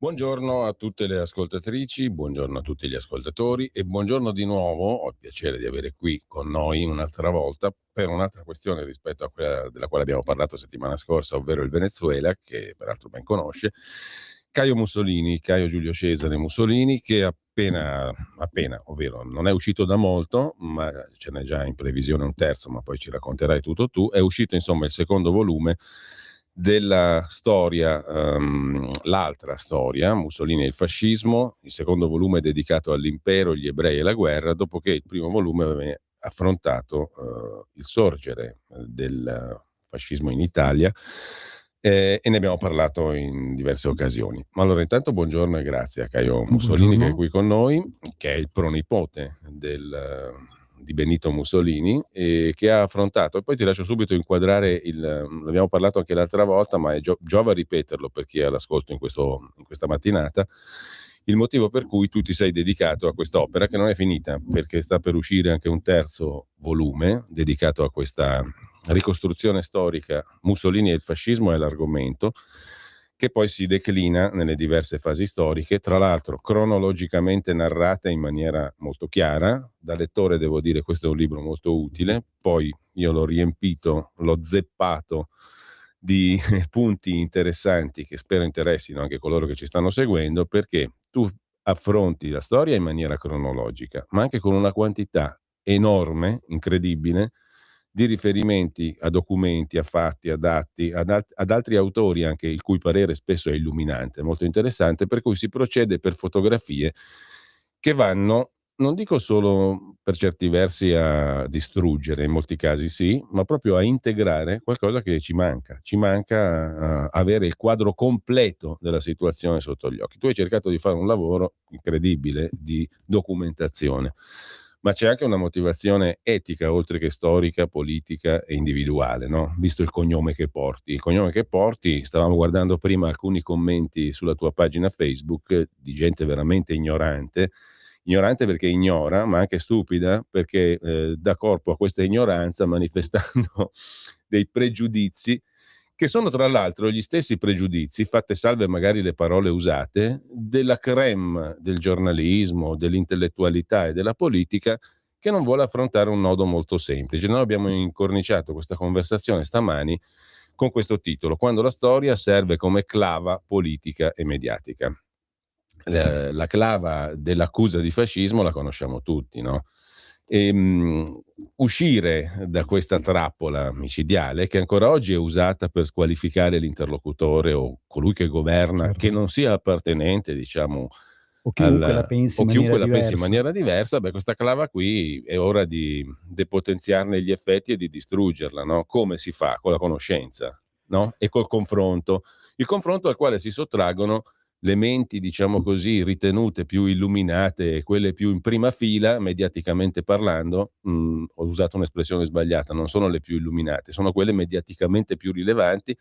Buongiorno a tutte le ascoltatrici, buongiorno a tutti gli ascoltatori e buongiorno di nuovo. Ho il piacere di avere qui con noi un'altra volta per un'altra questione rispetto a quella della quale abbiamo parlato settimana scorsa, ovvero il Venezuela, che peraltro ben conosce, Caio Mussolini, Caio Giulio Cesare Mussolini, che appena, ovvero non è uscito da molto, ma ce n'è già in previsione un terzo, ma poi ci racconterai tutto tu. È uscito insomma il secondo volume della storia, l'altra storia, Mussolini e il fascismo. Il secondo volume è dedicato all'impero, gli ebrei e la guerra, dopo che il primo volume aveva affrontato il sorgere del fascismo in Italia, e ne abbiamo parlato in diverse occasioni. Ma allora intanto buongiorno e grazie a Caio Mussolini che è Buongiorno. qui con noi, che è il pronipote di Benito Mussolini, e che ha affrontato, e poi ti lascio subito inquadrare l'abbiamo parlato anche l'altra volta, ma giova ripeterlo per chi è all'ascolto in questa mattinata, il motivo per cui tu ti sei dedicato a quest'opera che non è finita, perché sta per uscire anche un terzo volume dedicato a questa ricostruzione storica. Mussolini e il fascismo è l'argomento, che poi si declina nelle diverse fasi storiche, tra l'altro cronologicamente narrate in maniera molto chiara. Da lettore devo dire questo è un libro molto utile, poi io l'ho riempito, l'ho zeppato di punti interessanti che spero interessino anche coloro che ci stanno seguendo, perché tu affronti la storia in maniera cronologica, ma anche con una quantità enorme, incredibile, di riferimenti a documenti, a fatti, ad atti, ad altri autori anche il cui parere spesso è illuminante, molto interessante, per cui si procede per fotografie che vanno, non dico solo per certi versi a distruggere, in molti casi sì, ma proprio a integrare qualcosa che ci manca. Ci manca avere il quadro completo della situazione sotto gli occhi. Tu hai cercato di fare un lavoro incredibile di documentazione, ma c'è anche una motivazione etica, oltre che storica, politica e individuale, no? Visto il cognome che porti. Il cognome che porti, stavamo guardando prima alcuni commenti sulla tua pagina Facebook di gente veramente ignorante perché ignora, ma anche stupida perché dà corpo a questa ignoranza manifestando dei pregiudizi che sono tra l'altro gli stessi pregiudizi, fatte salve magari le parole usate, della crème del giornalismo, dell'intellettualità e della politica, che non vuole affrontare un nodo molto semplice. Noi abbiamo incorniciato questa conversazione stamani con questo titolo: Quando la storia serve come clava politica e mediatica. La clava dell'accusa di fascismo la conosciamo tutti, no? Uscire da questa trappola micidiale, che ancora oggi è usata per squalificare l'interlocutore o colui che governa, che Certo. non sia appartenente, diciamo, O chiunque la pensi o in chiunque maniera la pensi in diversa. maniera diversa. Beh, questa clava qui è ora di depotenziarne gli effetti e di distruggerla, no? Come si fa? Con la conoscenza, no? E col confronto. Il confronto al quale si sottraggono le menti, diciamo così, ritenute più illuminate, quelle più in prima fila, mediaticamente parlando. Ho usato un'espressione sbagliata, non sono le più illuminate, sono quelle mediaticamente più rilevanti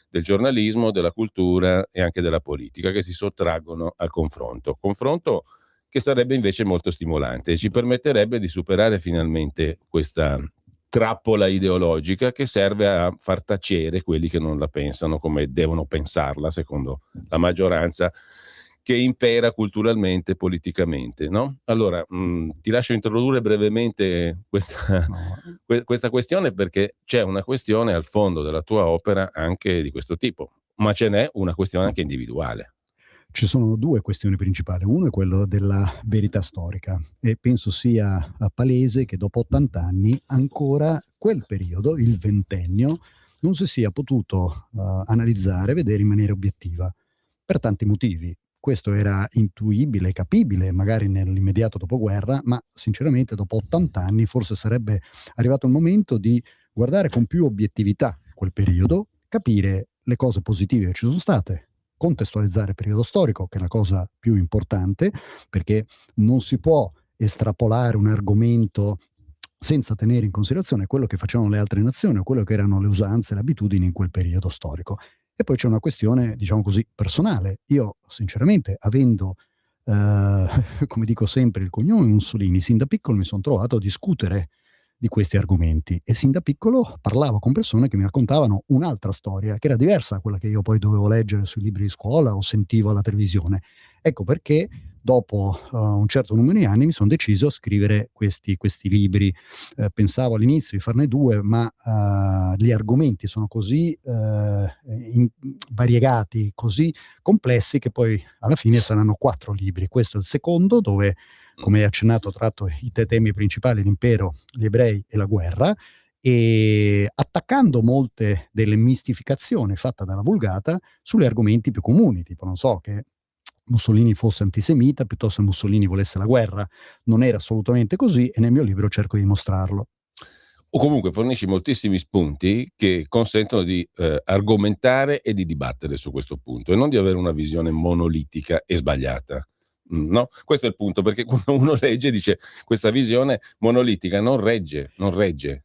del giornalismo, della cultura e anche della politica, che si sottraggono al confronto. Confronto che sarebbe invece molto stimolante e ci permetterebbe di superare finalmente questa trappola ideologica che serve a far tacere quelli che non la pensano come devono pensarla, secondo la maggioranza che impera culturalmente e politicamente, no? Allora, ti lascio introdurre brevemente questa, No, questa questione, perché c'è una questione al fondo della tua opera anche di questo tipo, ma ce n'è una questione anche individuale. ci sono 2 questioni principali. Uno è quello della verità storica e penso sia, palese che dopo 80 anni ancora quel periodo, il ventennio, non si sia potuto, analizzare, vedere in maniera obiettiva, per tanti motivi. Questo era intuibile, capibile magari nell'immediato dopoguerra, ma sinceramente dopo 80 anni forse sarebbe arrivato il momento di guardare con più obiettività quel periodo, capire le cose positive che ci sono state, contestualizzare il periodo storico, che è la cosa più importante, perché non si può estrapolare un argomento senza tenere in considerazione quello che facevano le altre nazioni o quello che erano le usanze e le abitudini in quel periodo storico. E poi c'è una questione, diciamo così, personale. Io, sinceramente, avendo, come dico sempre, il cognome Mussolini, sin da piccolo mi sono trovato a discutere di questi argomenti, e sin da piccolo parlavo con persone che mi raccontavano un'altra storia che era diversa da quella che io poi dovevo leggere sui libri di scuola o sentivo alla televisione. Ecco perché dopo un certo numero di anni mi sono deciso a scrivere questi libri. Pensavo all'inizio di farne 2, ma gli argomenti sono così variegati, così complessi, che poi alla fine saranno 4 libri. Questo è il secondo, dove, come hai accennato, tratto i temi principali: l'impero, gli ebrei e la guerra, e attaccando molte delle mistificazioni fatte dalla Vulgata sugli argomenti più comuni, tipo, non so, che Mussolini fosse antisemita piuttosto che Mussolini volesse la guerra. Non era assolutamente così, e nel mio libro cerco di dimostrarlo. O comunque fornisci moltissimi spunti che consentono di argomentare e di dibattere su questo punto, e non di avere una visione monolitica e sbagliata. No? Questo è il punto, perché quando uno legge dice questa visione monolitica non regge, Ma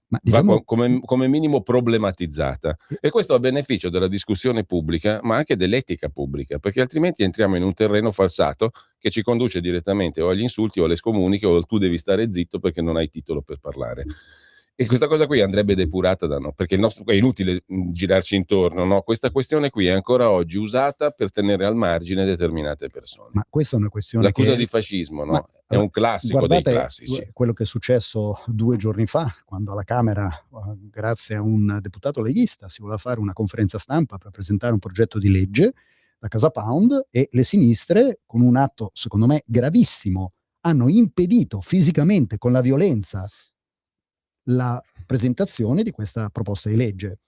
va diciamo, come minimo problematizzata, e questo a beneficio della discussione pubblica, ma anche dell'etica pubblica, perché altrimenti entriamo in un terreno falsato che ci conduce direttamente o agli insulti o alle scomuniche, o tu devi stare zitto perché non hai titolo per parlare. E questa cosa qui andrebbe depurata da noi, perché è inutile girarci intorno, no? Questa questione qui è ancora oggi usata per tenere al margine determinate persone. ma questa è una questione L'accusa che di fascismo, ma no? È un classico dei guardate classici. quello che è successo 2 giorni fa, quando alla Camera, grazie a un deputato leghista, si voleva fare una conferenza stampa per presentare un progetto di legge da Casa Pound, e le sinistre, con un atto secondo me gravissimo, hanno impedito fisicamente, con la violenza, la presentazione di questa proposta di legge.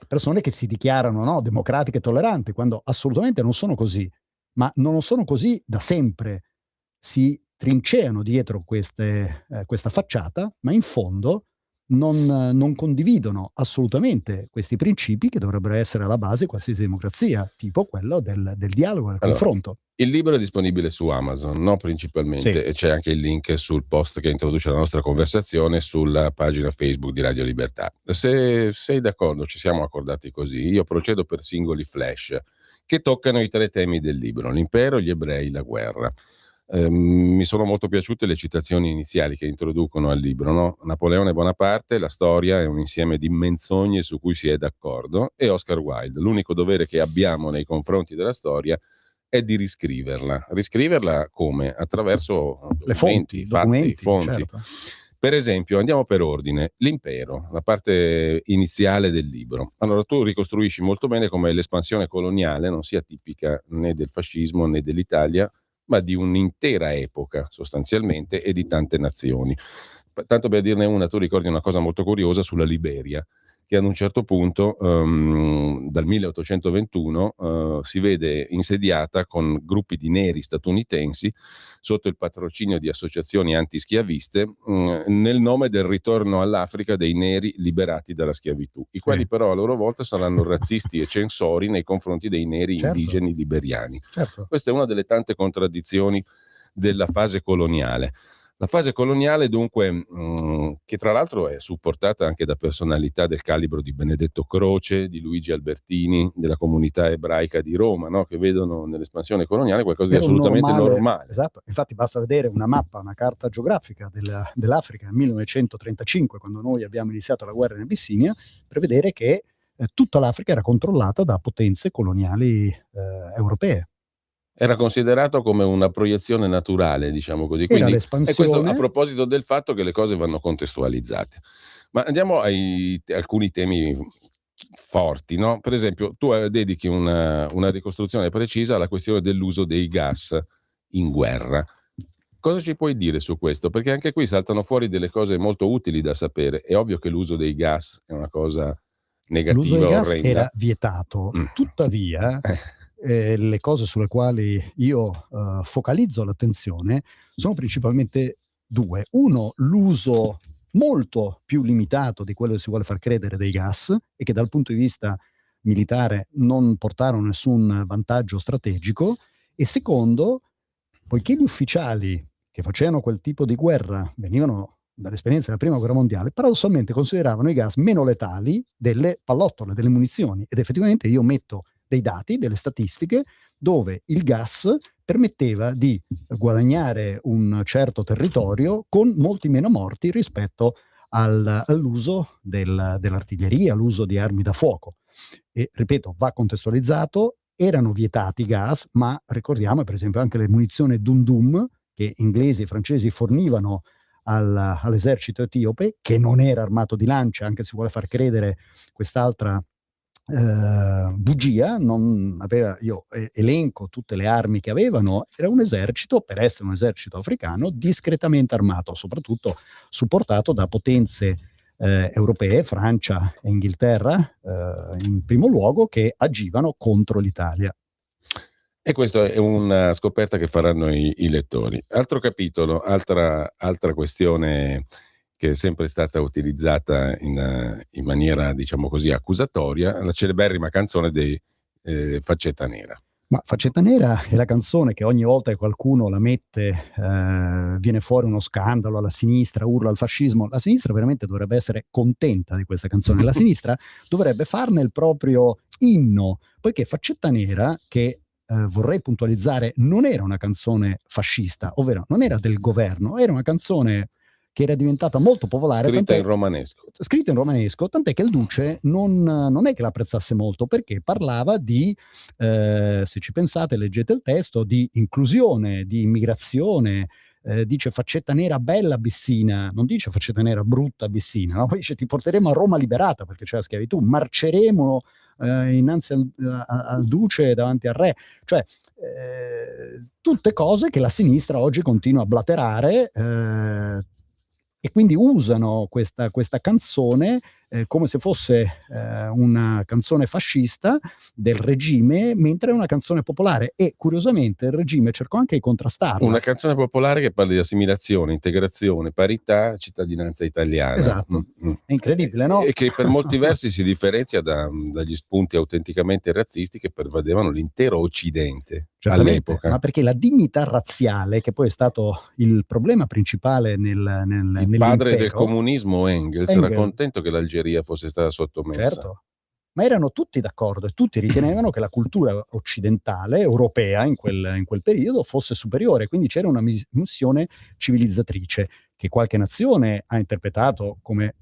Persone che si dichiarano, no, democratiche e tolleranti, quando assolutamente non sono così, ma non sono così da sempre. Si trinceano dietro questa facciata, ma in fondo non condividono assolutamente questi principi che dovrebbero essere alla base di qualsiasi democrazia, tipo quello del dialogo e del Allora, confronto. il libro è disponibile su Amazon, no? Sì. Principalmente, e c'è anche il link sul post che introduce la nostra conversazione sulla pagina Facebook di Radio Libertà. Se sei d'accordo, ci siamo accordati così, io procedo per singoli flash che toccano i 3 temi del libro: l'impero, gli ebrei, la guerra. Mi sono molto piaciute le citazioni iniziali che introducono al libro, no? Napoleone Bonaparte, la storia è un insieme di menzogne su cui si è d'accordo, e Oscar Wilde: l'unico dovere che abbiamo nei confronti della storia è di riscriverla. Riscriverla come? Attraverso Le fonti, documenti, fatti, documenti, fonti. certo. Per esempio, andiamo per ordine: l'impero, la parte iniziale del libro. Allora, tu ricostruisci molto bene come l'espansione coloniale non sia tipica né del fascismo né dell'Italia, ma di un'intera epoca sostanzialmente, e di tante nazioni. Tanto per dirne una, tu ricordi una cosa molto curiosa sulla Liberia, che ad un certo punto, dal 1821, si vede insediata con gruppi di neri statunitensi sotto il patrocinio di associazioni antischiaviste, nel nome del ritorno all'Africa dei neri liberati dalla schiavitù, i quali Sì. però a loro volta saranno razzisti e censori nei confronti dei neri Certo. indigeni liberiani. Certo. Questa è una delle tante contraddizioni della fase coloniale. La fase coloniale, dunque, che tra l'altro è supportata anche da personalità del calibro di Benedetto Croce, di Luigi Albertini, della comunità ebraica di Roma, no? Che vedono nell'espansione coloniale qualcosa di Era un assolutamente normale. esatto, infatti basta vedere una mappa, una carta geografica dell'Africa nel 1935, quando noi abbiamo iniziato la guerra in Abissinia, per vedere che tutta l'Africa era controllata da potenze coloniali europee. Era considerato come una proiezione naturale, diciamo così. Era Quindi, e questo a l'espansione. proposito del fatto che le cose vanno contestualizzate. Ma andiamo ai alcuni temi forti, no? Per esempio, tu dedichi una ricostruzione precisa alla questione dell'uso dei gas in guerra. Cosa ci puoi dire su questo? Perché anche qui saltano fuori delle cose molto utili da sapere. È ovvio che l'uso dei gas è una cosa L'uso del negativa, gas orrenda. era vietato, Mm. tuttavia le cose sulle quali io focalizzo l'attenzione sono principalmente 2. Uno, l'uso molto più limitato di quello che si vuole far credere dei gas, e che dal punto di vista militare non portarono nessun vantaggio strategico. E secondo, poiché gli ufficiali che facevano quel tipo di guerra venivano dall'esperienza della prima guerra mondiale, paradossalmente consideravano i gas meno letali delle pallottole, delle munizioni. Ed effettivamente io metto dei dati, delle statistiche, dove il gas permetteva di guadagnare un certo territorio con molti meno morti rispetto all'uso dell'artiglieria, all'uso di armi da fuoco. E ripeto, va contestualizzato, erano vietati i gas, ma ricordiamo per esempio anche le munizioni Dum Dum che inglesi e francesi fornivano all'esercito etiope, che non era armato di lance, anche se vuole far credere quest'altra bugia. Non aveva, io elenco tutte le armi che avevano, era un esercito, per essere un esercito africano, discretamente armato, soprattutto supportato da potenze europee, Francia e Inghilterra in primo luogo, che agivano contro l'Italia. E questa è una scoperta che faranno i lettori. Altro capitolo, altra questione che è sempre stata utilizzata in maniera, diciamo così, accusatoria, la celeberrima canzone dei Faccetta Nera. Ma Faccetta Nera è la canzone che ogni volta che qualcuno la mette viene fuori uno scandalo, alla sinistra urla al fascismo. La sinistra veramente dovrebbe essere contenta di questa canzone, la sinistra dovrebbe farne il proprio inno, poiché Faccetta Nera, che vorrei puntualizzare, non era una canzone fascista, ovvero non era del governo, era una canzone che era diventata molto popolare. Scritta in romanesco. Tant'è che il Duce non è che l'apprezzasse molto, perché parlava di, se ci pensate, leggete il testo, di inclusione, di immigrazione, dice Faccetta Nera bella Bissina, non dice Faccetta Nera brutta Bissina, no? Poi dice ti porteremo a Roma liberata perché c'è la schiavitù, marceremo innanzi al Duce davanti al Re, cioè tutte cose che la sinistra oggi continua a blaterare, e quindi usano questa canzone come se fosse una canzone fascista del regime, mentre è una canzone popolare, e curiosamente il regime cercò anche di contrastarla. Una canzone popolare che parla di assimilazione, integrazione, parità, cittadinanza italiana. Esatto, è incredibile, no? E che per molti versi si differenzia dagli spunti autenticamente razzisti che pervadevano l'intero Occidente all'epoca. Ma perché la dignità razziale, che poi è stato il problema principale il padre del comunismo, Engels era contento che l'Algeria fosse stata sottomessa. Certo, ma erano tutti d'accordo e tutti ritenevano che la cultura occidentale, europea in quel periodo, fosse superiore, quindi c'era una missione civilizzatrice che qualche nazione ha interpretato come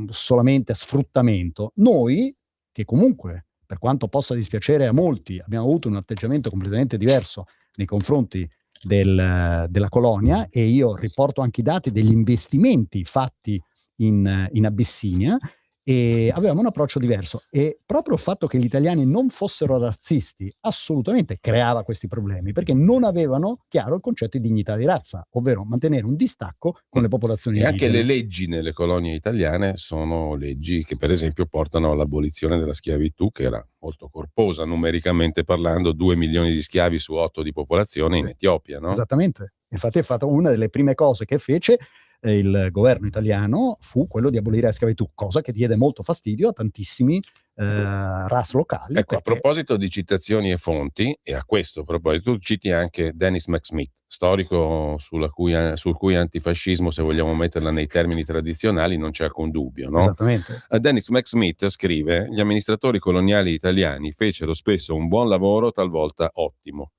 solamente sfruttamento. Noi, che comunque, per quanto possa dispiacere a molti, abbiamo avuto un atteggiamento completamente diverso nei confronti della colonia, e io riporto anche i dati degli investimenti fatti in Abissinia, e avevamo un approccio diverso, e proprio il fatto che gli italiani non fossero razzisti assolutamente creava questi problemi, perché non avevano chiaro il concetto di dignità di razza, ovvero mantenere un distacco con le popolazioni indigene. Anche le leggi nelle colonie italiane sono leggi che per esempio portano all'abolizione della schiavitù, che era molto corposa numericamente parlando, 2 milioni di schiavi su 8 di popolazione in Etiopia, no? Esattamente, infatti è stata una delle prime cose che fece il governo italiano, fu quello di abolire la schiavitù, cosa che diede molto fastidio a tantissimi ras locali. Ecco, a proposito di citazioni e fonti, e a questo proposito, tu citi anche Dennis McSmith, storico sul cui antifascismo, se vogliamo metterla nei termini tradizionali, non c'è alcun dubbio, no? Esattamente. Dennis McSmith scrive: gli amministratori coloniali italiani fecero spesso un buon lavoro, talvolta ottimo.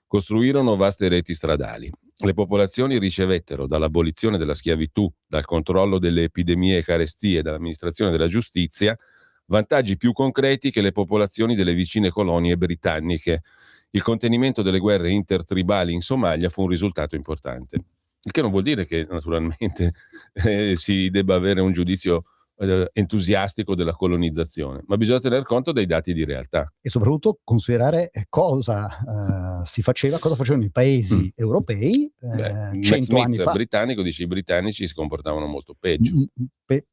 Costruirono vaste reti stradali. Le popolazioni ricevettero dall'abolizione della schiavitù, dal controllo delle epidemie e carestie, dall'amministrazione della giustizia, vantaggi più concreti che le popolazioni delle vicine colonie britanniche. Il contenimento delle guerre intertribali in Somalia fu un risultato importante. Il che non vuol dire che naturalmente si debba avere un giudizio entusiastico della colonizzazione, ma bisogna tener conto dei dati di realtà e soprattutto considerare cosa facevano i paesi europei 100 anni fa. Britannico dice i britannici si comportavano molto peggio,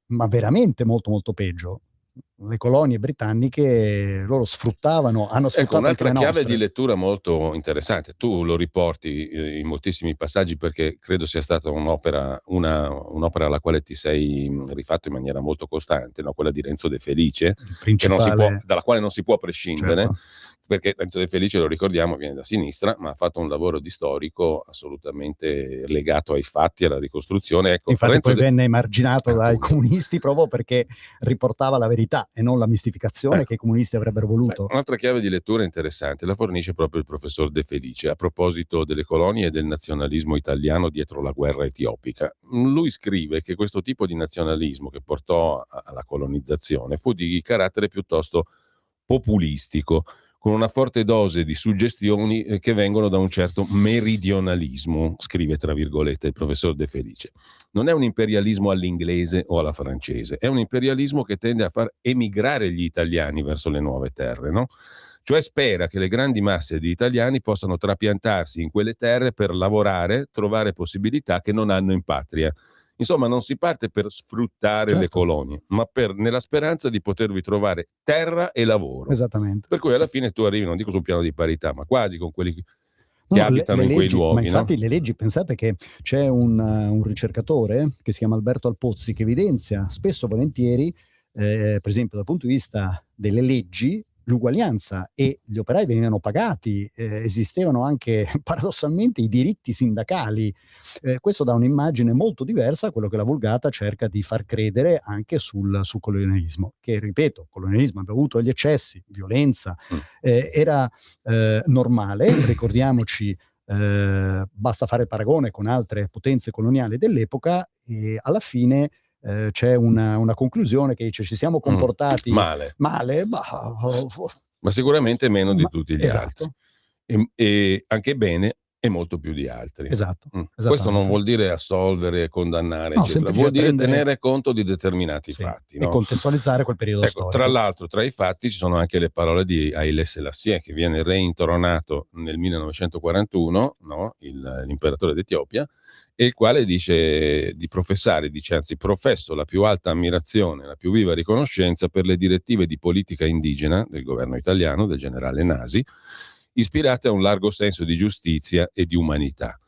ma veramente molto molto peggio. Le colonie britanniche loro hanno sfruttato. Ecco, un'altra chiave di lettura molto interessante, tu lo riporti in moltissimi passaggi perché credo sia stata un'opera alla quale ti sei rifatto in maniera molto costante, no? Quella di Renzo De Felice, dalla quale non si può prescindere, certo, perché Renzo De Felice, lo ricordiamo, viene da sinistra, ma ha fatto un lavoro di storico assolutamente legato ai fatti, alla ricostruzione. Ecco, Infatti Renzo poi venne emarginato dai appunto. comunisti proprio perché riportava la verità e non la mistificazione Ecco. che i comunisti avrebbero voluto. Un'altra chiave di lettura interessante la fornisce proprio il professor De Felice a proposito delle colonie e del nazionalismo italiano dietro la guerra etiopica. Lui scrive che questo tipo di nazionalismo che portò alla colonizzazione fu di carattere piuttosto populistico, con una forte dose di suggestioni che vengono da un certo meridionalismo, scrive tra virgolette il professor De Felice. Non è un imperialismo all'inglese o alla francese, è un imperialismo che tende a far emigrare gli italiani verso le nuove terre, no? Cioè spera che le grandi masse di italiani possano trapiantarsi in quelle terre per lavorare, trovare possibilità che non hanno in patria. Insomma, non si parte per sfruttare le Certo, colonie, ma nella speranza di potervi trovare terra e lavoro. esattamente. Per cui alla fine tu arrivi, non dico sul piano di parità, ma quasi con quelli che No, abitano le in quei leggi, ma luoghi, no? infatti le leggi, pensate che c'è un ricercatore che si chiama Alberto Alpozzi che evidenzia spesso e volentieri, per esempio dal punto di vista delle leggi, l'uguaglianza e gli operai venivano pagati, esistevano anche paradossalmente i diritti sindacali. Questo dà un'immagine molto diversa a quello che la Vulgata cerca di far credere anche sul colonialismo, che ripeto, colonialismo ha avuto gli eccessi, violenza, Mm. era normale, ricordiamoci, basta fare il paragone con altre potenze coloniali dell'epoca e alla fine c'è una conclusione che dice ci siamo comportati Male, male, ma sicuramente meno di ma tutti gli altri. esatto, E anche bene e molto più di altri. esatto, Questo non esattamente. vuol dire assolvere, condannare, No, eccetera, vuol semplice dire prendere, tenere conto di determinati sì, fatti, e no? contestualizzare quel periodo Ecco, tra storico. l'altro, tra i fatti ci sono anche le parole di Haile Selassie, che viene reintronato nel 1941, no? L'imperatore d'Etiopia, e il quale dice di professare, dice anzi professo la più alta ammirazione, la più viva riconoscenza per le direttive di politica indigena del governo italiano, del generale Nasi, ispirate a un largo senso di giustizia e di umanità.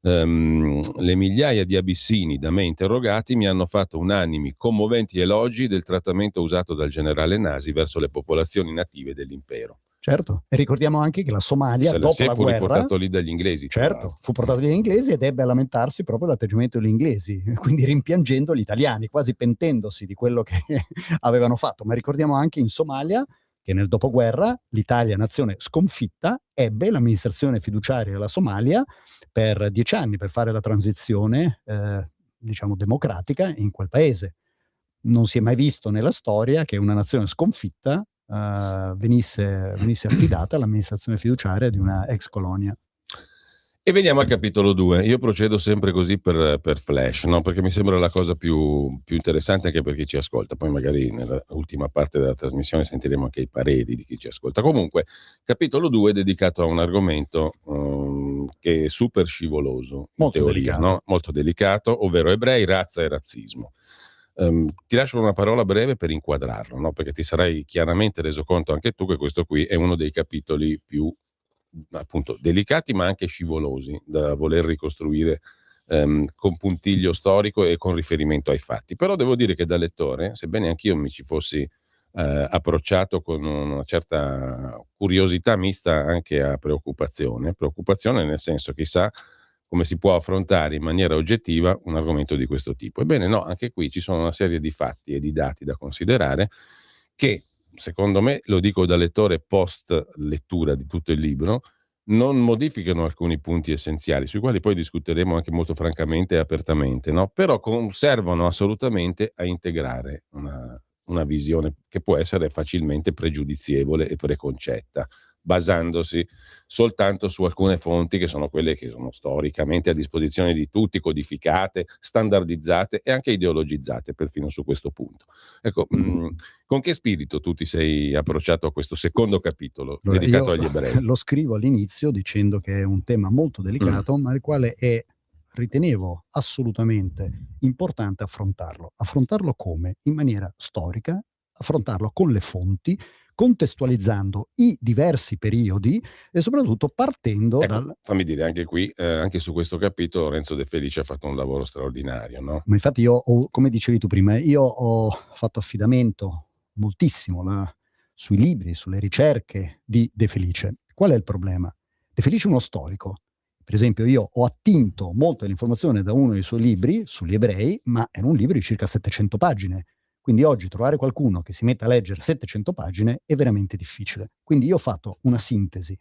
Le migliaia di abissini da me interrogati mi hanno fatto unanimi, commoventi elogi del trattamento usato dal generale Nasi verso le popolazioni native dell'impero. Certo, e ricordiamo anche che la Somalia dopo Selassie la fu guerra, riportato lì dagli inglesi, tra certo, l'altro. fu portato dagli inglesi ed ebbe a lamentarsi proprio l'atteggiamento degli inglesi, quindi rimpiangendo gli italiani, quasi pentendosi di quello che avevano fatto. Ma ricordiamo anche in Somalia che nel dopoguerra l'Italia, nazione sconfitta, ebbe l'amministrazione fiduciaria della Somalia per 10 anni per fare la transizione, diciamo, democratica in quel paese. Non si è mai visto nella storia che una nazione sconfitta venisse affidata all'amministrazione fiduciaria di una ex colonia. E veniamo al capitolo 2. Io procedo sempre così per flash, no? Perché mi sembra la cosa più interessante anche per chi ci ascolta. Poi magari nella ultima parte della trasmissione sentiremo anche i pareri di chi ci ascolta. Comunque, capitolo 2 è dedicato a un argomento che è super scivoloso, in Molto teoria, delicato. no? Molto delicato, ovvero ebrei, razza e razzismo. Ti lascio una parola breve per inquadrarlo, no? Perché ti sarai chiaramente reso conto anche tu che questo qui è uno dei capitoli più appunto delicati ma anche scivolosi da voler ricostruire con puntiglio storico e con riferimento ai fatti. Però devo dire che da lettore, sebbene anch'io mi ci fossi approcciato con una certa curiosità mista anche a preoccupazione nel senso chissà come si può affrontare in maniera oggettiva un argomento di questo tipo. Ebbene no, anche qui ci sono una serie di fatti e di dati da considerare che, secondo me, lo dico da lettore post lettura di tutto il libro, non modificano alcuni punti essenziali, sui quali poi discuteremo anche molto francamente e apertamente, no? Però servono assolutamente a integrare una visione che può essere facilmente pregiudizievole e preconcetta, basandosi soltanto su alcune fonti che sono quelle che sono storicamente a disposizione di tutti, codificate, standardizzate e anche ideologizzate, perfino su questo punto. Ecco, con che spirito tu ti sei approcciato a questo secondo capitolo Allora, dedicato io agli ebrei? lo scrivo all'inizio dicendo che è un tema molto Mm. delicato, ma il quale ritenevo assolutamente importante affrontarlo. Affrontarlo come? In maniera storica, affrontarlo con le fonti, contestualizzando i diversi periodi e soprattutto partendo Ecco, dal. fammi dire, anche qui, anche su questo capitolo Renzo De Felice ha fatto un lavoro straordinario, no? Ma infatti io ho, come dicevi tu prima, io ho fatto affidamento moltissimo sui libri, sulle ricerche di De Felice. Qual è il problema? De Felice è uno storico. Per esempio, io ho attinto molta dell'informazione da uno dei suoi libri sugli ebrei, ma era un libro di circa 700 pagine. Quindi oggi trovare qualcuno che si metta a leggere 700 pagine è veramente difficile. Quindi io ho fatto una sintesi,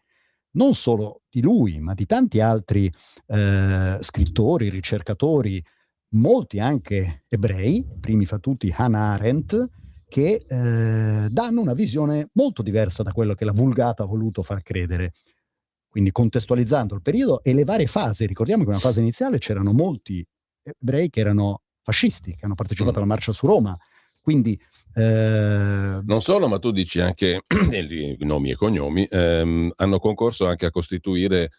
non solo di lui, ma di tanti altri scrittori, ricercatori, molti anche ebrei, primi fra tutti Hannah Arendt, che danno una visione molto diversa da quello che la Vulgata ha voluto far credere. Quindi contestualizzando il periodo e le varie fasi, ricordiamo che nella fase iniziale c'erano molti ebrei che erano fascisti, che hanno partecipato alla marcia su Roma, quindi non solo, ma tu dici anche nomi e cognomi hanno concorso anche a costituire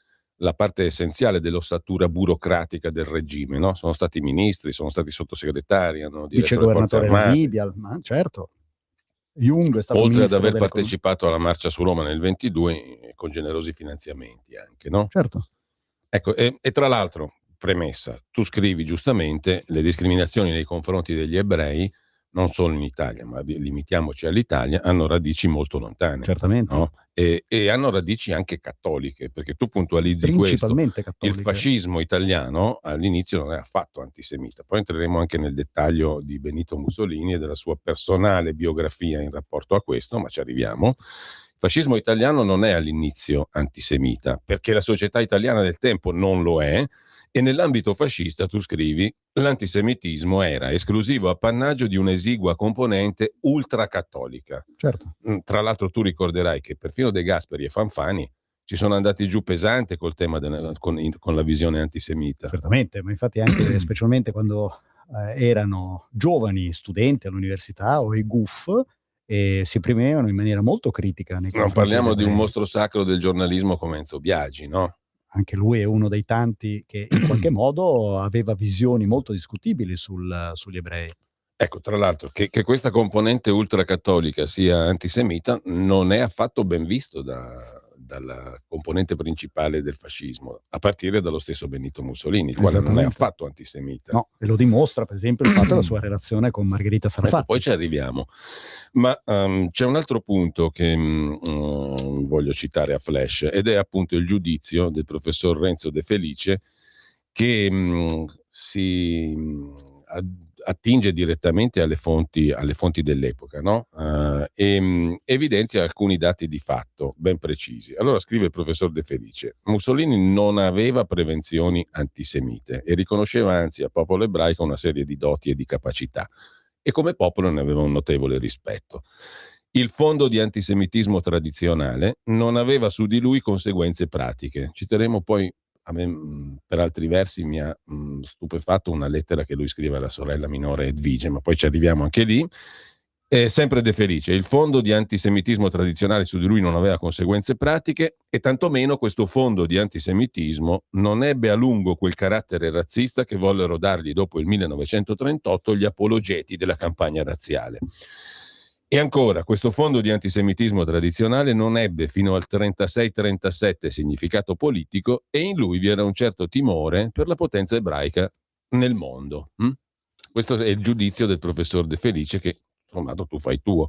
la parte essenziale dell'ossatura burocratica del regime, no? Sono stati ministri, sono stati sottosegretari, hanno diretto le forze vicegovernatore della armate. Libia, ma certo. Jung è stato Oltre ad aver dell'economia. partecipato alla marcia su Roma nel 22 con generosi finanziamenti anche, no? Certo. Ecco, e tra l'altro, premessa, tu scrivi giustamente le discriminazioni nei confronti degli ebrei, non solo in Italia, ma limitiamoci all'Italia, hanno radici molto lontane. Certamente. No? E hanno radici anche cattoliche, perché tu puntualizzi Principalmente questo. cattoliche. Il fascismo italiano all'inizio non è affatto antisemita. Poi entreremo anche nel dettaglio di Benito Mussolini e della sua personale biografia in rapporto a questo, ma ci arriviamo. Il fascismo italiano non è all'inizio antisemita, perché la società italiana del tempo non lo è, e nell'ambito fascista, tu scrivi, l'antisemitismo era esclusivo appannaggio di un'esigua componente ultracattolica. Certo. Tra l'altro tu ricorderai che perfino De Gasperi e Fanfani ci sono andati giù pesante col tema con la visione antisemita. Certamente, ma infatti anche specialmente quando erano giovani studenti all'università o ai GUF, si esprimevano in maniera molto critica nei confronti. Non parliamo di un mostro sacro del giornalismo come Enzo Biagi, no? Anche lui è uno dei tanti che in qualche modo aveva visioni molto discutibili sugli ebrei. Ecco, tra l'altro, che questa componente ultracattolica sia antisemita non è affatto ben visto dalla componente principale del fascismo, a partire dallo stesso Benito Mussolini, il quale non è affatto antisemita. No, e lo dimostra per esempio il fatto della sua relazione con Margherita Sarfatti. Ecco, poi ci arriviamo. Ma c'è un altro punto che voglio citare a flash, ed è appunto il giudizio del professor Renzo De Felice, che si attinge direttamente alle fonti dell'epoca, no? E evidenzia alcuni dati di fatto ben precisi. Allora scrive il professor De Felice: Mussolini non aveva prevenzioni antisemite e riconosceva anzi al popolo ebraico una serie di doti e di capacità, e come popolo ne aveva un notevole rispetto. Il fondo di antisemitismo tradizionale non aveva su di lui conseguenze pratiche. Citeremo poi, a me per altri versi mi ha stupefatto una lettera che lui scrive alla sorella minore Edvige, ma poi ci arriviamo anche lì. Sempre De Felice: il fondo di antisemitismo tradizionale su di lui non aveva conseguenze pratiche, e tantomeno questo fondo di antisemitismo non ebbe a lungo quel carattere razzista che vollero dargli dopo il 1938 gli apologeti della campagna razziale. E ancora, questo fondo di antisemitismo tradizionale non ebbe fino al 36-37 significato politico, e in lui vi era un certo timore per la potenza ebraica nel mondo. Questo è il giudizio del professor De Felice, che insomma tu fai tuo,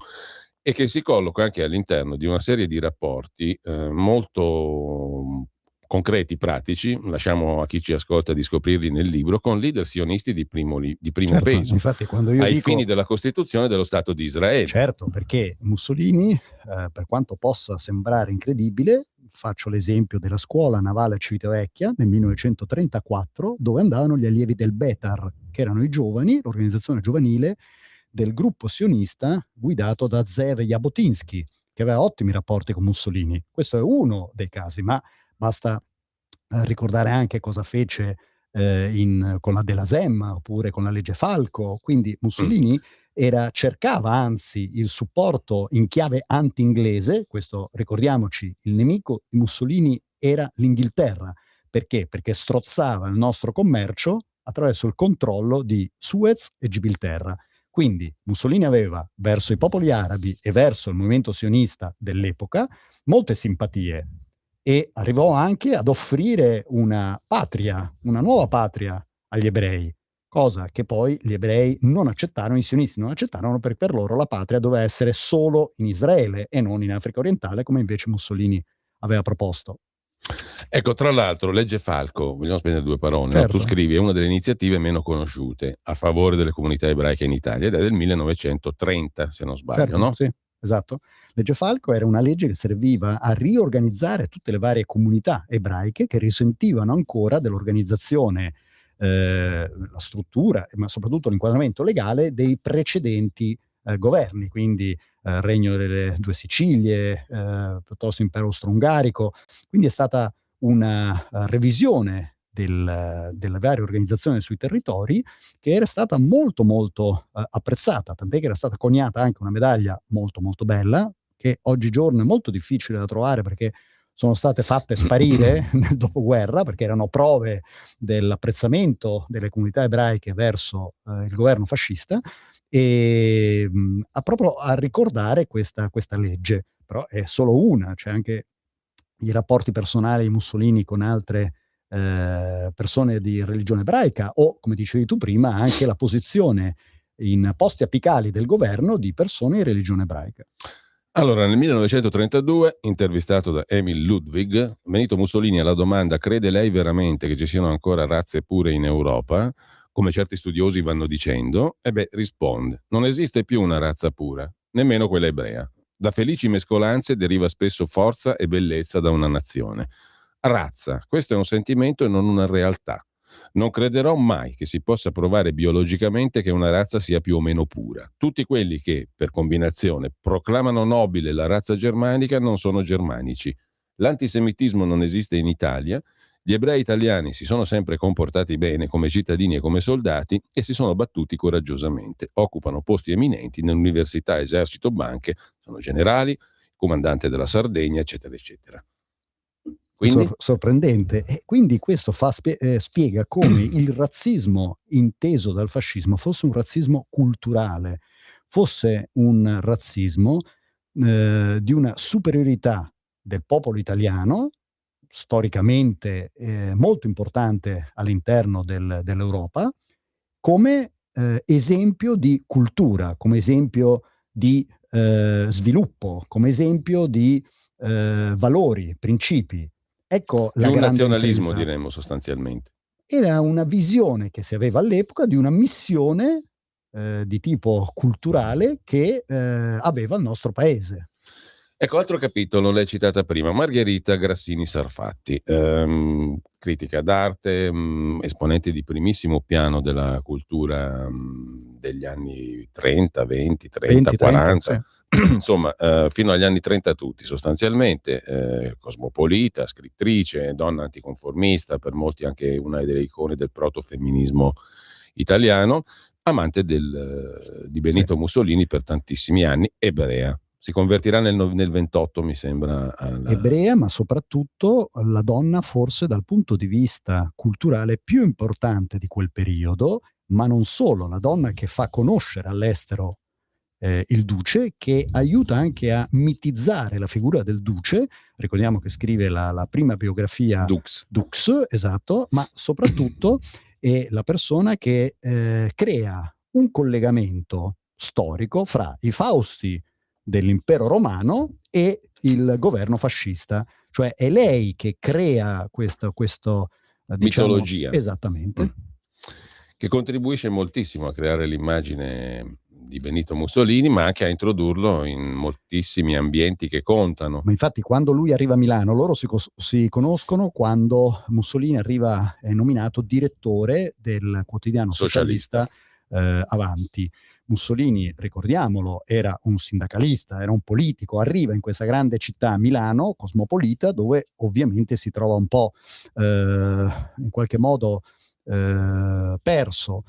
e che si colloca anche all'interno di una serie di rapporti molto concreti, pratici, lasciamo a chi ci ascolta di scoprirli nel libro, con leader sionisti di primo certo, peso, infatti, quando io ai fini della costituzione dello Stato di Israele. Certo, perché Mussolini, per quanto possa sembrare incredibile, faccio l'esempio della scuola navale a Civitavecchia nel 1934, dove andavano gli allievi del Betar, che erano i giovani, l'organizzazione giovanile del gruppo sionista guidato da Ze'ev Jabotinsky, che aveva ottimi rapporti con Mussolini. Questo è uno dei casi, ma basta ricordare anche cosa fece con la Della Semma oppure con la legge Falco. Quindi Mussolini cercava anzi il supporto in chiave anti-inglese. Questo, ricordiamoci, il nemico di Mussolini era l'Inghilterra. Perché? Perché strozzava il nostro commercio attraverso il controllo di Suez e Gibilterra. Quindi Mussolini aveva verso i popoli arabi e verso il movimento sionista dell'epoca molte simpatie, e arrivò anche ad offrire una nuova patria agli ebrei. cosa che poi gli ebrei non accettarono, i sionisti non accettarono, perché per loro la patria doveva essere solo in Israele e non in Africa orientale, come invece Mussolini aveva proposto. Ecco, tra l'altro, legge Falco, vogliamo spendere due parole, no? Tu Certo, scrivi, è una delle iniziative meno conosciute a favore delle comunità ebraiche in Italia ed è del 1930, se non sbaglio, certo, no? sì, esatto. Legge Falco era una legge che serviva a riorganizzare tutte le varie comunità ebraiche che risentivano ancora dell'organizzazione, la struttura, ma soprattutto l'inquadramento legale dei precedenti governi, quindi Regno delle Due Sicilie, piuttosto Impero Austro-Ungarico. Quindi è stata una revisione delle varie organizzazioni sui territori, che era stata molto molto apprezzata, tant'è che era stata coniata anche una medaglia molto molto bella, che oggigiorno è molto difficile da trovare perché sono state fatte sparire nel dopoguerra, perché erano prove dell'apprezzamento delle comunità ebraiche verso il governo fascista, e proprio a ricordare questa legge. Però è solo una, c'è anche i rapporti personali di Mussolini con altre persone di religione ebraica, o, come dicevi tu prima, anche la posizione in posti apicali del governo di persone di religione ebraica. Allora, nel 1932, intervistato da Emil Ludwig, Benito Mussolini alla domanda «Crede lei veramente che ci siano ancora razze pure in Europa?» come certi studiosi vanno dicendo, risponde «Non esiste più una razza pura, nemmeno quella ebrea. Da felici mescolanze deriva spesso forza e bellezza da una nazione. Razza, questo è un sentimento e non una realtà. Non crederò mai che si possa provare biologicamente che una razza sia più o meno pura. Tutti quelli che, per combinazione, proclamano nobile la razza germanica non sono germanici. L'antisemitismo non esiste in Italia. Gli ebrei italiani si sono sempre comportati bene come cittadini e come soldati e si sono battuti coraggiosamente. Occupano posti eminenti nell'università, esercito, banche, sono generali, comandante della Sardegna, eccetera, eccetera. Quindi? Sorprendente. E quindi questo spiega come il razzismo inteso dal fascismo fosse un razzismo culturale, fosse un razzismo di una superiorità del popolo italiano, storicamente molto importante all'interno dell'Europa, come esempio di cultura, come esempio di sviluppo, come esempio di valori, principi. Ecco la Più grande nazionalismo, differenza. diremmo sostanzialmente. Era una visione che si aveva all'epoca di una missione di tipo culturale che aveva il nostro paese. Ecco, altro capitolo, l'hai citata prima, Margherita Grassini Sarfatti, critica d'arte, esponente di primissimo piano della cultura degli anni 30, 20, 30, 20, 30, 40, sì. insomma, fino agli anni 30 tutti sostanzialmente, cosmopolita, scrittrice, donna anticonformista, per molti anche una delle icone del protofemminismo italiano, amante di Sì. Benito Mussolini per tantissimi anni, ebrea. Si convertirà nel 28, mi sembra. Ebrea, ma soprattutto la donna forse dal punto di vista culturale più importante di quel periodo, ma non solo, la donna che fa conoscere all'estero il duce, che aiuta anche a mitizzare la figura del duce. Ricordiamo che scrive la prima biografia Dux. Dux, esatto, ma soprattutto è la persona che crea un collegamento storico fra i fausti dell'impero romano e il governo fascista. Cioè è lei che crea questo diciamo, Mitologia. esattamente. Che contribuisce moltissimo a creare l'immagine di Benito Mussolini, ma anche a introdurlo in moltissimi ambienti che contano. Ma infatti quando lui arriva a Milano, loro si conoscono quando Mussolini arriva, è nominato direttore del quotidiano Socialista. socialista Avanti. Mussolini, ricordiamolo, era un sindacalista, era un politico, arriva in questa grande città, Milano, cosmopolita, dove ovviamente si trova un po' in qualche modo perso.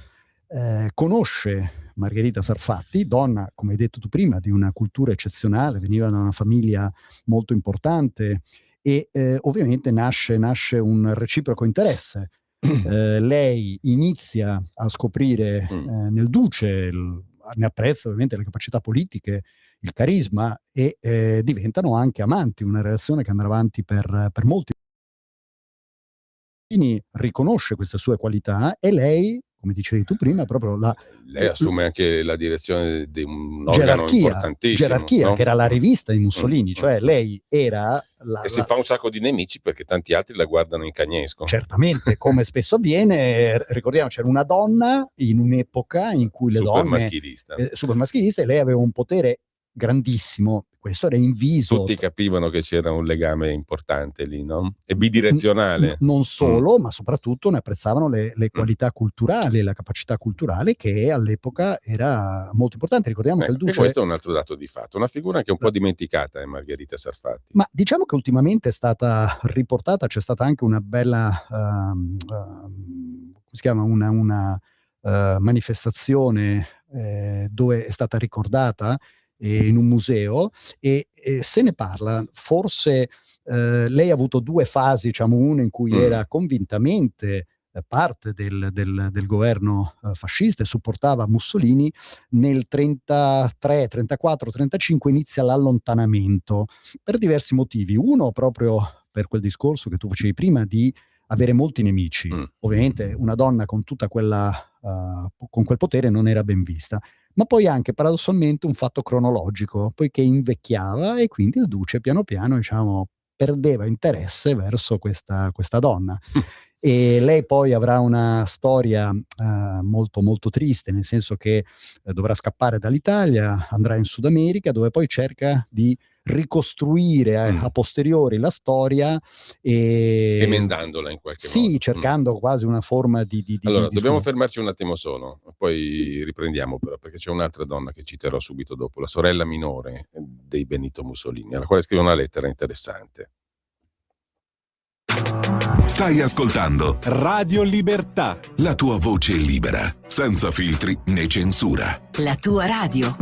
Conosce Margherita Sarfatti, donna, come hai detto tu prima, di una cultura eccezionale, veniva da una famiglia molto importante e ovviamente nasce un reciproco interesse. Lei inizia a scoprire nel duce, ne apprezza ovviamente le capacità politiche, il carisma, e diventano anche amanti, una relazione che andrà avanti per molti anni. Riconosce queste sue qualità e lei come dicevi tu prima, proprio la lei assume anche la direzione di un organo importantissimo, gerarchia, no? che era la rivista di Mussolini, cioè lei era e si fa un sacco di nemici perché tanti altri la guardano in cagnesco. Certamente, come spesso avviene, ricordiamo, c'era una donna in un'epoca in cui le super donne maschilista. Super maschilista, e lei aveva un potere grandissimo. Questo era inviso. Tutti capivano che c'era un legame importante lì, no? E bidirezionale. Non solo, ma soprattutto ne apprezzavano le qualità culturali, la capacità culturale, che all'epoca era molto importante. Ricordiamo che il duce... questo è un altro dato di fatto, una figura anche un po' dimenticata è Margherita Sarfatti. Ma diciamo che ultimamente è stata riportata, c'è stata anche una bella come si chiama? Una manifestazione dove è stata ricordata in un museo, e se ne parla. Forse lei ha avuto due fasi, diciamo, una in cui era convintamente parte del governo fascista e supportava Mussolini. Nel 33, 34, 35 inizia l'allontanamento per diversi motivi. Uno, proprio per quel discorso che tu facevi prima di avere molti nemici. Ovviamente una donna con tutta quella con quel potere non era ben vista, ma poi anche paradossalmente un fatto cronologico, poiché invecchiava e quindi il duce piano piano, diciamo, perdeva interesse verso questa donna. E lei poi avrà una storia molto molto triste, nel senso che dovrà scappare dall'Italia, andrà in Sud America, dove poi cerca di ricostruire a posteriori la storia, emendandola in qualche modo. Sì, cercando quasi una forma di allora, dobbiamo fermarci un attimo solo, poi riprendiamo però, perché c'è un'altra donna che citerò subito dopo, la sorella minore dei Benito Mussolini, alla quale scrive una lettera interessante. Stai ascoltando Radio Libertà, la tua voce libera, senza filtri né censura. La tua radio.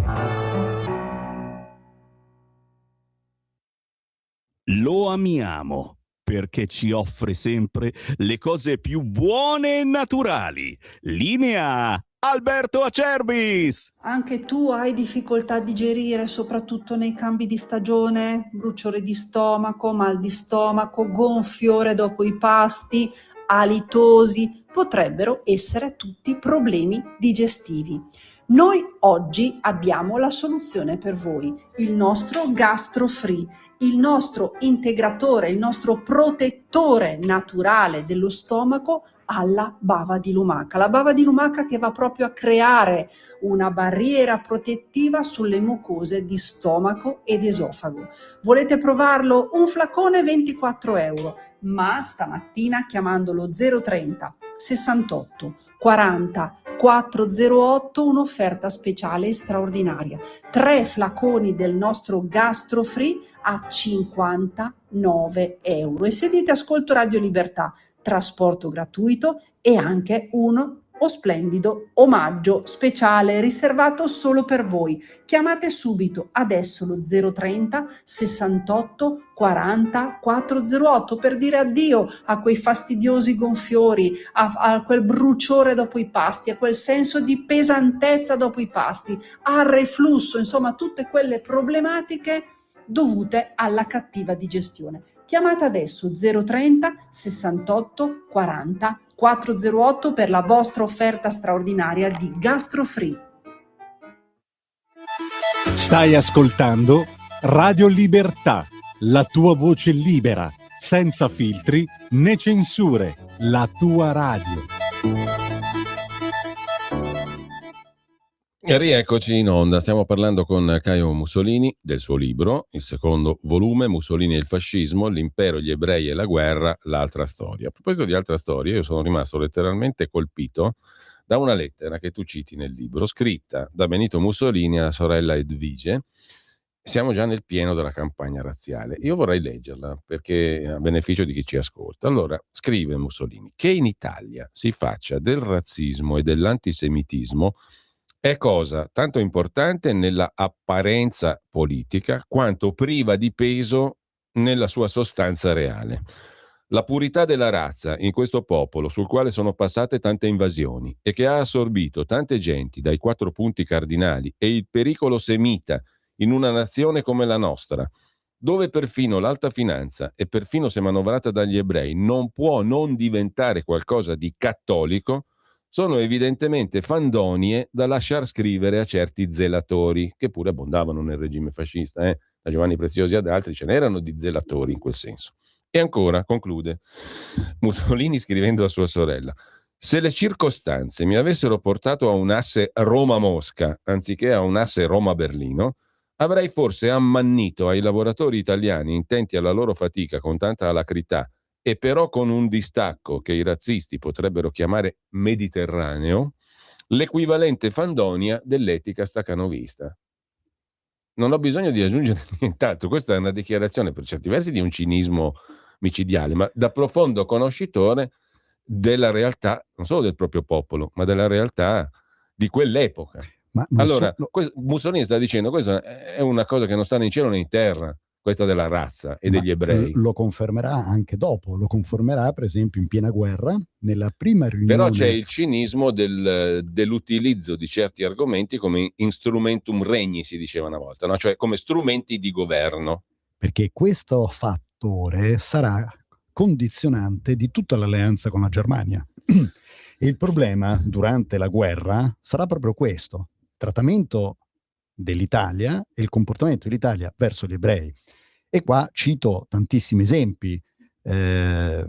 lo amiamo perché ci offre sempre le cose più buone e naturali. Linea Alberto Acerbis! Anche tu hai difficoltà a digerire, soprattutto nei cambi di stagione? Bruciore di stomaco, mal di stomaco, gonfiore dopo i pasti, alitosi? Potrebbero essere tutti problemi digestivi. Noi oggi abbiamo la soluzione per voi, il nostro GastroFree, il nostro integratore, il nostro protettore naturale dello stomaco alla bava di lumaca. La bava di lumaca che va proprio a creare una barriera protettiva sulle mucose di stomaco ed esofago. Volete provarlo? Un flacone 24 euro, ma stamattina chiamandolo 030 68 40 408 un'offerta speciale e straordinaria. 3 flaconi del nostro GastroFree a 59 euro. E se dite ascolto Radio Libertà, trasporto gratuito e anche uno splendido omaggio speciale riservato solo per voi. Chiamate subito adesso lo 030 68 40 408 per dire addio a quei fastidiosi gonfiori, a quel bruciore dopo i pasti, a quel senso di pesantezza dopo i pasti, al reflusso, insomma tutte quelle problematiche dovute alla cattiva digestione. Chiamate adesso 030 68 40 408 per la vostra offerta straordinaria di GastroFree. Stai ascoltando Radio Libertà, la tua voce libera, senza filtri né censure, la tua radio. E rieccoci in onda, stiamo parlando con Caio Mussolini del suo libro, il secondo volume, Mussolini e il fascismo, l'impero, gli ebrei e la guerra, l'altra storia. A proposito di altra storia, io sono rimasto letteralmente colpito da una lettera che tu citi nel libro, scritta da Benito Mussolini alla sorella Edvige. Siamo già nel pieno della campagna razziale. Io vorrei leggerla perché a beneficio di chi ci ascolta. Allora, scrive Mussolini, che in Italia si faccia del razzismo e dell'antisemitismo è cosa tanto importante nella apparenza politica quanto priva di peso nella sua sostanza reale. La purità della razza in questo popolo sul quale sono passate tante invasioni e che ha assorbito tante genti dai 4 punti cardinali e il pericolo semita in una nazione come la nostra, dove perfino l'alta finanza e perfino se manovrata dagli ebrei non può non diventare qualcosa di cattolico, sono evidentemente fandonie da lasciar scrivere a certi zelatori, che pure abbondavano nel regime fascista, da Giovanni Preziosi ad altri ce n'erano di zelatori in quel senso. E ancora, conclude Mussolini scrivendo a sua sorella: se le circostanze mi avessero portato a un asse Roma-Mosca anziché a un asse Roma-Berlino, avrei forse ammannito ai lavoratori italiani intenti alla loro fatica con tanta alacrità e però con un distacco che i razzisti potrebbero chiamare mediterraneo, l'equivalente fandonia dell'etica staccanovista. Non ho bisogno di aggiungere nient'altro, questa è una dichiarazione per certi versi di un cinismo micidiale, ma da profondo conoscitore della realtà, non solo del proprio popolo, ma della realtà di quell'epoca. Ma allora, Mussolini sta dicendo questa è una cosa che non sta né in cielo né in terra, questa della razza e degli ebrei. Lo confermerà anche dopo, lo confermerà per esempio in piena guerra, nella prima riunione. Però c'è il cinismo dell'utilizzo di certi argomenti come instrumentum regni, si diceva una volta, no? Cioè come strumenti di governo. Perché questo fattore sarà condizionante di tutta l'alleanza con la Germania. E il problema durante la guerra sarà proprio questo: il trattamento dell'Italia e il comportamento dell'Italia verso gli ebrei. E qua cito tantissimi esempi. Le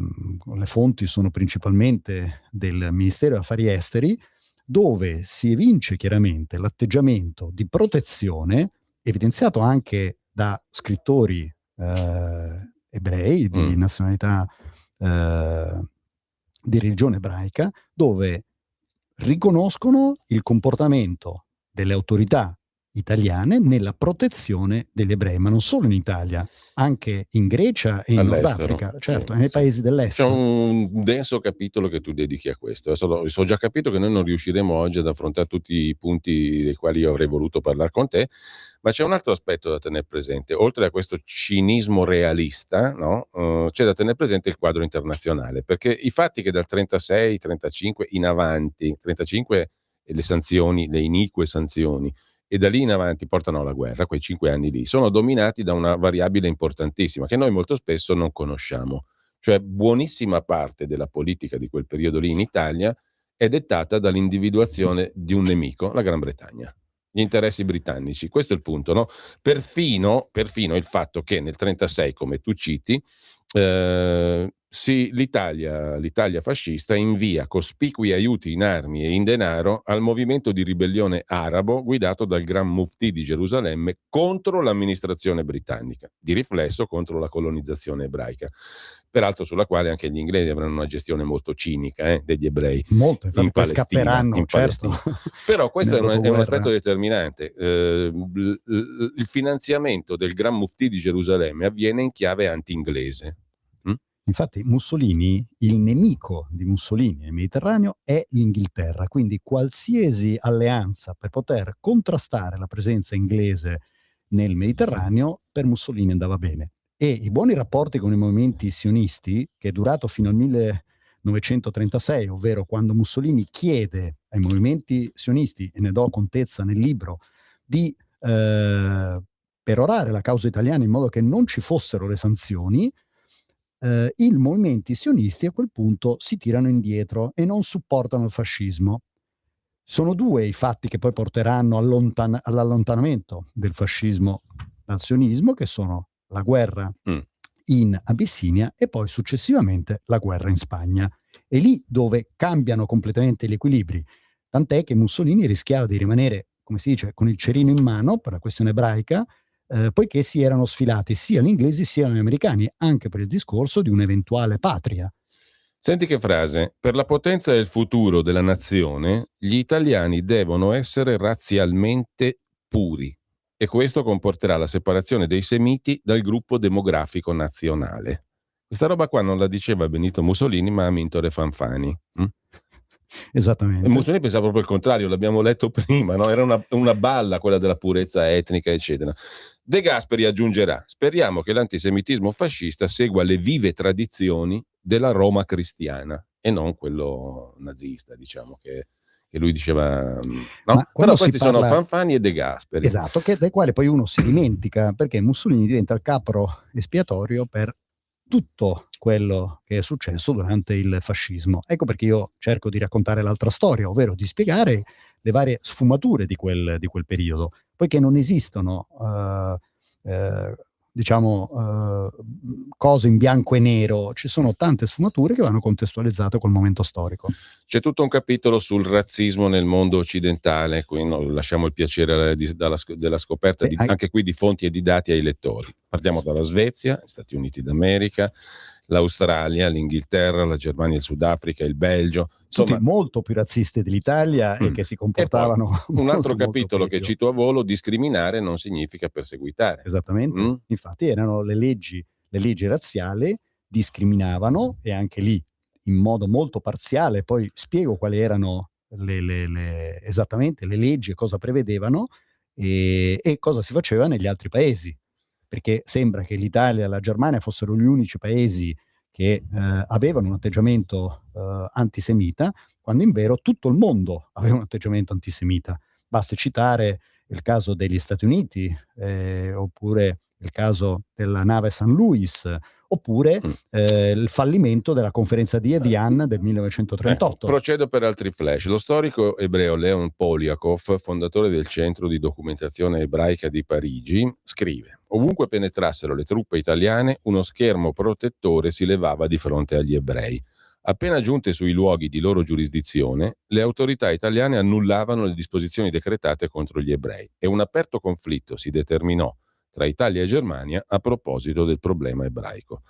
fonti sono principalmente del Ministero degli Affari Esteri, dove si evince chiaramente l'atteggiamento di protezione, evidenziato anche da scrittori ebrei di nazionalità di religione ebraica, dove riconoscono il comportamento delle autorità italiane nella protezione degli ebrei, ma non solo in Italia, anche in Grecia e in Nord Africa, certo, nei paesi dell'est. C'è un denso capitolo che tu dedichi a questo. Adesso ho già capito che noi non riusciremo oggi ad affrontare tutti i punti dei quali io avrei voluto parlare con te, ma c'è un altro aspetto da tenere presente. Oltre a questo cinismo realista, no? C'è da tenere presente il quadro internazionale, perché i fatti che dal 36-35 in avanti, 35 e le sanzioni, le inique sanzioni, e da lì in avanti portano alla guerra, quei 5 anni lì, sono dominati da una variabile importantissima che noi molto spesso non conosciamo. Cioè buonissima parte della politica di quel periodo lì in Italia è dettata dall'individuazione di un nemico, la Gran Bretagna, gli interessi britannici. Questo è il punto, no? Perfino il fatto che nel 1936, come tu citi, l'Italia fascista invia cospicui aiuti in armi e in denaro al movimento di ribellione arabo guidato dal Gran Muftì di Gerusalemme contro l'amministrazione britannica, di riflesso contro la colonizzazione ebraica, peraltro sulla quale anche gli inglesi avranno una gestione molto cinica degli ebrei. Molto, infatti in Palestina, scapperanno, in Palestina. Certo. Però questo è un aspetto determinante. Il finanziamento del Gran Muftì di Gerusalemme avviene in chiave anti-inglese. Infatti Mussolini, il nemico di Mussolini nel Mediterraneo è l'Inghilterra, quindi qualsiasi alleanza per poter contrastare la presenza inglese nel Mediterraneo per Mussolini andava bene. E i buoni rapporti con i movimenti sionisti, che è durato fino al 1936, ovvero quando Mussolini chiede ai movimenti sionisti, e ne do contezza nel libro, di perorare la causa italiana in modo che non ci fossero le sanzioni, i movimenti sionisti a quel punto si tirano indietro e non supportano il fascismo. Sono due i fatti che poi porteranno all'allontanamento del fascismo dal sionismo, che sono la guerra in Abissinia e poi successivamente la guerra in Spagna. È lì dove cambiano completamente gli equilibri, tant'è che Mussolini rischiava di rimanere, come si dice, con il cerino in mano per la questione ebraica, poiché si erano sfilati sia gli inglesi sia gli americani, anche per il discorso di un'eventuale patria. Senti che frase: per la potenza e il futuro della nazione, gli italiani devono essere razzialmente puri, e questo comporterà la separazione dei semiti dal gruppo demografico nazionale. Questa roba qua non la diceva Benito Mussolini, ma Amintore Fanfani. Esattamente. E Mussolini pensava proprio il contrario, l'abbiamo letto prima, no? Era una balla quella della purezza etnica, eccetera. De Gasperi aggiungerà: speriamo che l'antisemitismo fascista segua le vive tradizioni della Roma cristiana e non quello nazista, diciamo, che lui diceva, no? Però questi sono Fanfani e De Gasperi. Esatto, dai quali poi uno si dimentica, perché Mussolini diventa il capro espiatorio per tutto quello che è successo durante il fascismo. Ecco perché io cerco di raccontare l'altra storia, ovvero di spiegare le varie sfumature di quel periodo, poiché non esistono cose in bianco e nero, ci sono tante sfumature che vanno contestualizzate col momento storico. C'è tutto un capitolo sul razzismo nel mondo occidentale, qui lasciamo il piacere della scoperta anche qui di fonti e di dati ai lettori. Partiamo dalla Svezia, gli Stati Uniti d'America, l'Australia, l'Inghilterra, la Germania, il Sudafrica, il Belgio. Insomma, tutti molto più razzisti dell'Italia e che si comportavano un altro molto capitolo peggio. Che cito a volo: discriminare non significa perseguitare. Esattamente, infatti erano le leggi razziali, discriminavano, e anche lì in modo molto parziale. Poi spiego quali erano esattamente le leggi e cosa prevedevano e cosa si faceva negli altri paesi, perché sembra che l'Italia e la Germania fossero gli unici paesi che avevano un atteggiamento antisemita, quando in vero tutto il mondo aveva un atteggiamento antisemita. Basta citare il caso degli Stati Uniti, oppure il caso della nave St. Louis, oppure il fallimento della conferenza di Evian del 1938. Procedo per altri flash. Lo storico ebreo Leon Poliakov, fondatore del Centro di Documentazione Ebraica di Parigi, scrive: ovunque penetrassero le truppe italiane, uno schermo protettore si levava di fronte agli ebrei. Appena giunte sui luoghi di loro giurisdizione, le autorità italiane annullavano le disposizioni decretate contro gli ebrei e un aperto conflitto si determinò tra Italia e Germania a proposito del problema ebraico.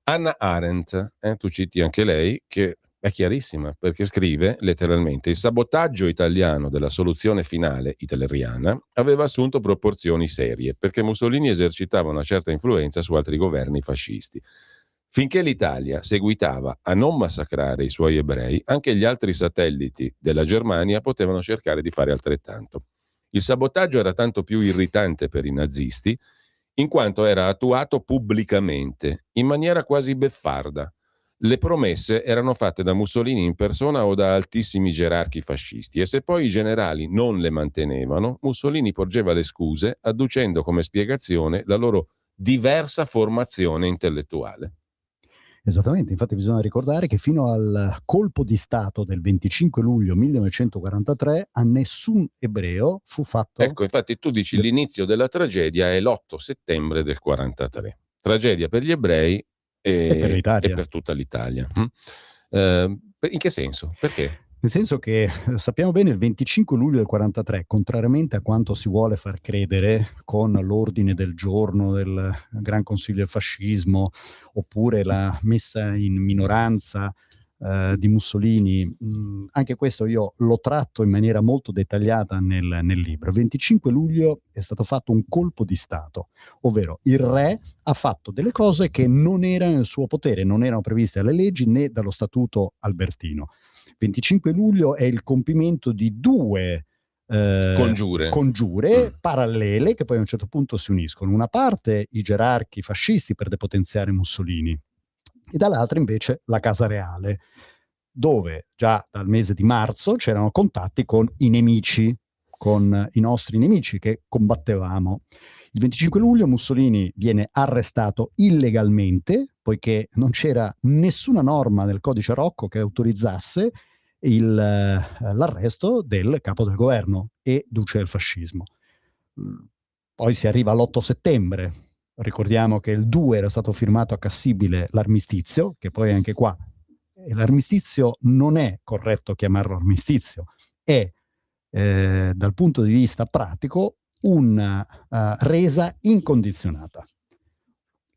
Hannah Arendt, tu citi anche lei, che è chiarissima, perché scrive letteralmente: il sabotaggio italiano della soluzione finale hitleriana aveva assunto proporzioni serie, perché Mussolini esercitava una certa influenza su altri governi fascisti. Finché l'Italia seguitava a non massacrare i suoi ebrei, anche gli altri satelliti della Germania potevano cercare di fare altrettanto. Il sabotaggio era tanto più irritante per i nazisti, in quanto era attuato pubblicamente, in maniera quasi beffarda. Le promesse erano fatte da Mussolini in persona o da altissimi gerarchi fascisti, e se poi i generali non le mantenevano, Mussolini porgeva le scuse, adducendo come spiegazione la loro diversa formazione intellettuale. Esattamente, infatti bisogna ricordare che fino al colpo di Stato del 25 luglio 1943 a nessun ebreo fu fatto... Ecco, infatti tu dici l'inizio della tragedia è l'8 settembre del 43. Tragedia per gli ebrei e per l'Italia. E per tutta l'Italia. In che senso? Perché? Nel senso che sappiamo bene, il 25 luglio del 43, contrariamente a quanto si vuole far credere con l'ordine del giorno del Gran Consiglio del Fascismo, oppure la messa in minoranza di Mussolini, anche questo io lo tratto in maniera molto dettagliata nel libro. Il 25 luglio è stato fatto un colpo di Stato, ovvero il re ha fatto delle cose che non erano nel suo potere, non erano previste dalle leggi né dallo Statuto Albertino. 25 luglio è il compimento di due congiure parallele che poi a un certo punto si uniscono. Una parte i gerarchi fascisti per depotenziare Mussolini e dall'altra invece la Casa Reale, dove già dal mese di marzo c'erano contatti con i nemici, con i nostri nemici che combattevamo. Il 25 luglio Mussolini viene arrestato illegalmente, poiché non c'era nessuna norma nel codice Rocco che autorizzasse l'arresto del capo del governo e duce del fascismo. Poi si arriva all'8 settembre, ricordiamo che il 2 era stato firmato a Cassibile l'armistizio, che poi anche qua l'armistizio non è corretto chiamarlo armistizio, è dal punto di vista pratico una resa incondizionata.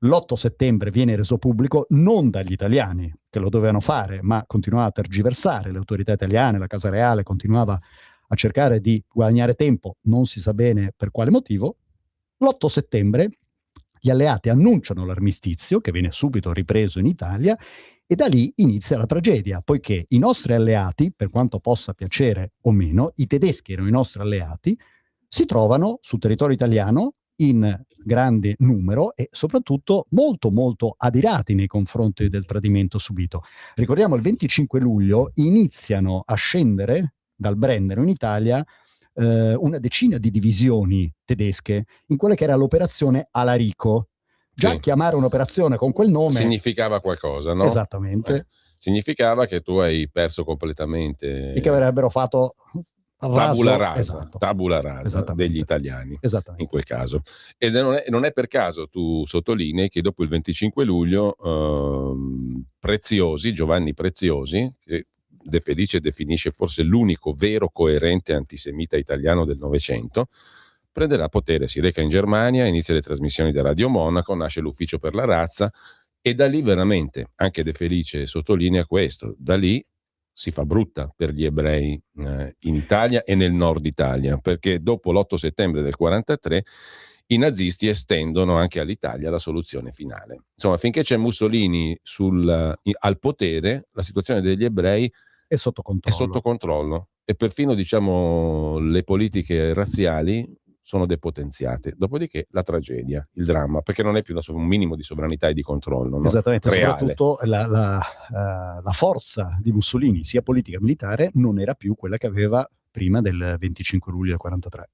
L'8 settembre viene reso pubblico non dagli italiani, che lo dovevano fare, ma continuava a tergiversare, le autorità italiane, la Casa Reale continuava a cercare di guadagnare tempo, non si sa bene per quale motivo. L'8 settembre gli alleati annunciano l'armistizio, che viene subito ripreso in Italia, e da lì inizia la tragedia, poiché i nostri alleati, per quanto possa piacere o meno, i tedeschi erano i nostri alleati, si trovano sul territorio italiano in grande numero e soprattutto molto molto adirati nei confronti del tradimento subito. Ricordiamo, il 25 luglio iniziano a scendere dal Brennero in Italia una decina di divisioni tedesche in quella che era l'operazione Alarico, Già Sì. chiamare un'operazione con quel nome significava qualcosa, no? Esattamente. Significava che tu hai perso completamente E che avrebbero fatto tabula rasa, esatto. tabula rasa Esattamente. degli italiani Esattamente. in quel caso. E non è per caso, tu sottolinei che dopo il 25 luglio Preziosi, Giovanni Preziosi, che De Felice definisce forse l'unico vero coerente antisemita italiano del Novecento, prenderà potere, si reca in Germania, inizia le trasmissioni da Radio Monaco, nasce l'Ufficio per la razza, e da lì veramente, anche De Felice sottolinea questo, da lì si fa brutta per gli ebrei in Italia e nel nord Italia, perché dopo l'8 settembre del 43 i nazisti estendono anche all'Italia la soluzione finale. Insomma, finché c'è Mussolini al potere, la situazione degli ebrei È sotto è sotto controllo e perfino, diciamo, le politiche razziali sono depotenziate. Dopodiché la tragedia, il dramma, perché non è più un minimo di sovranità e di controllo, no? Esattamente, Reale. soprattutto la forza di Mussolini, sia politica che militare, non era più quella che aveva prima del 25 luglio del 43.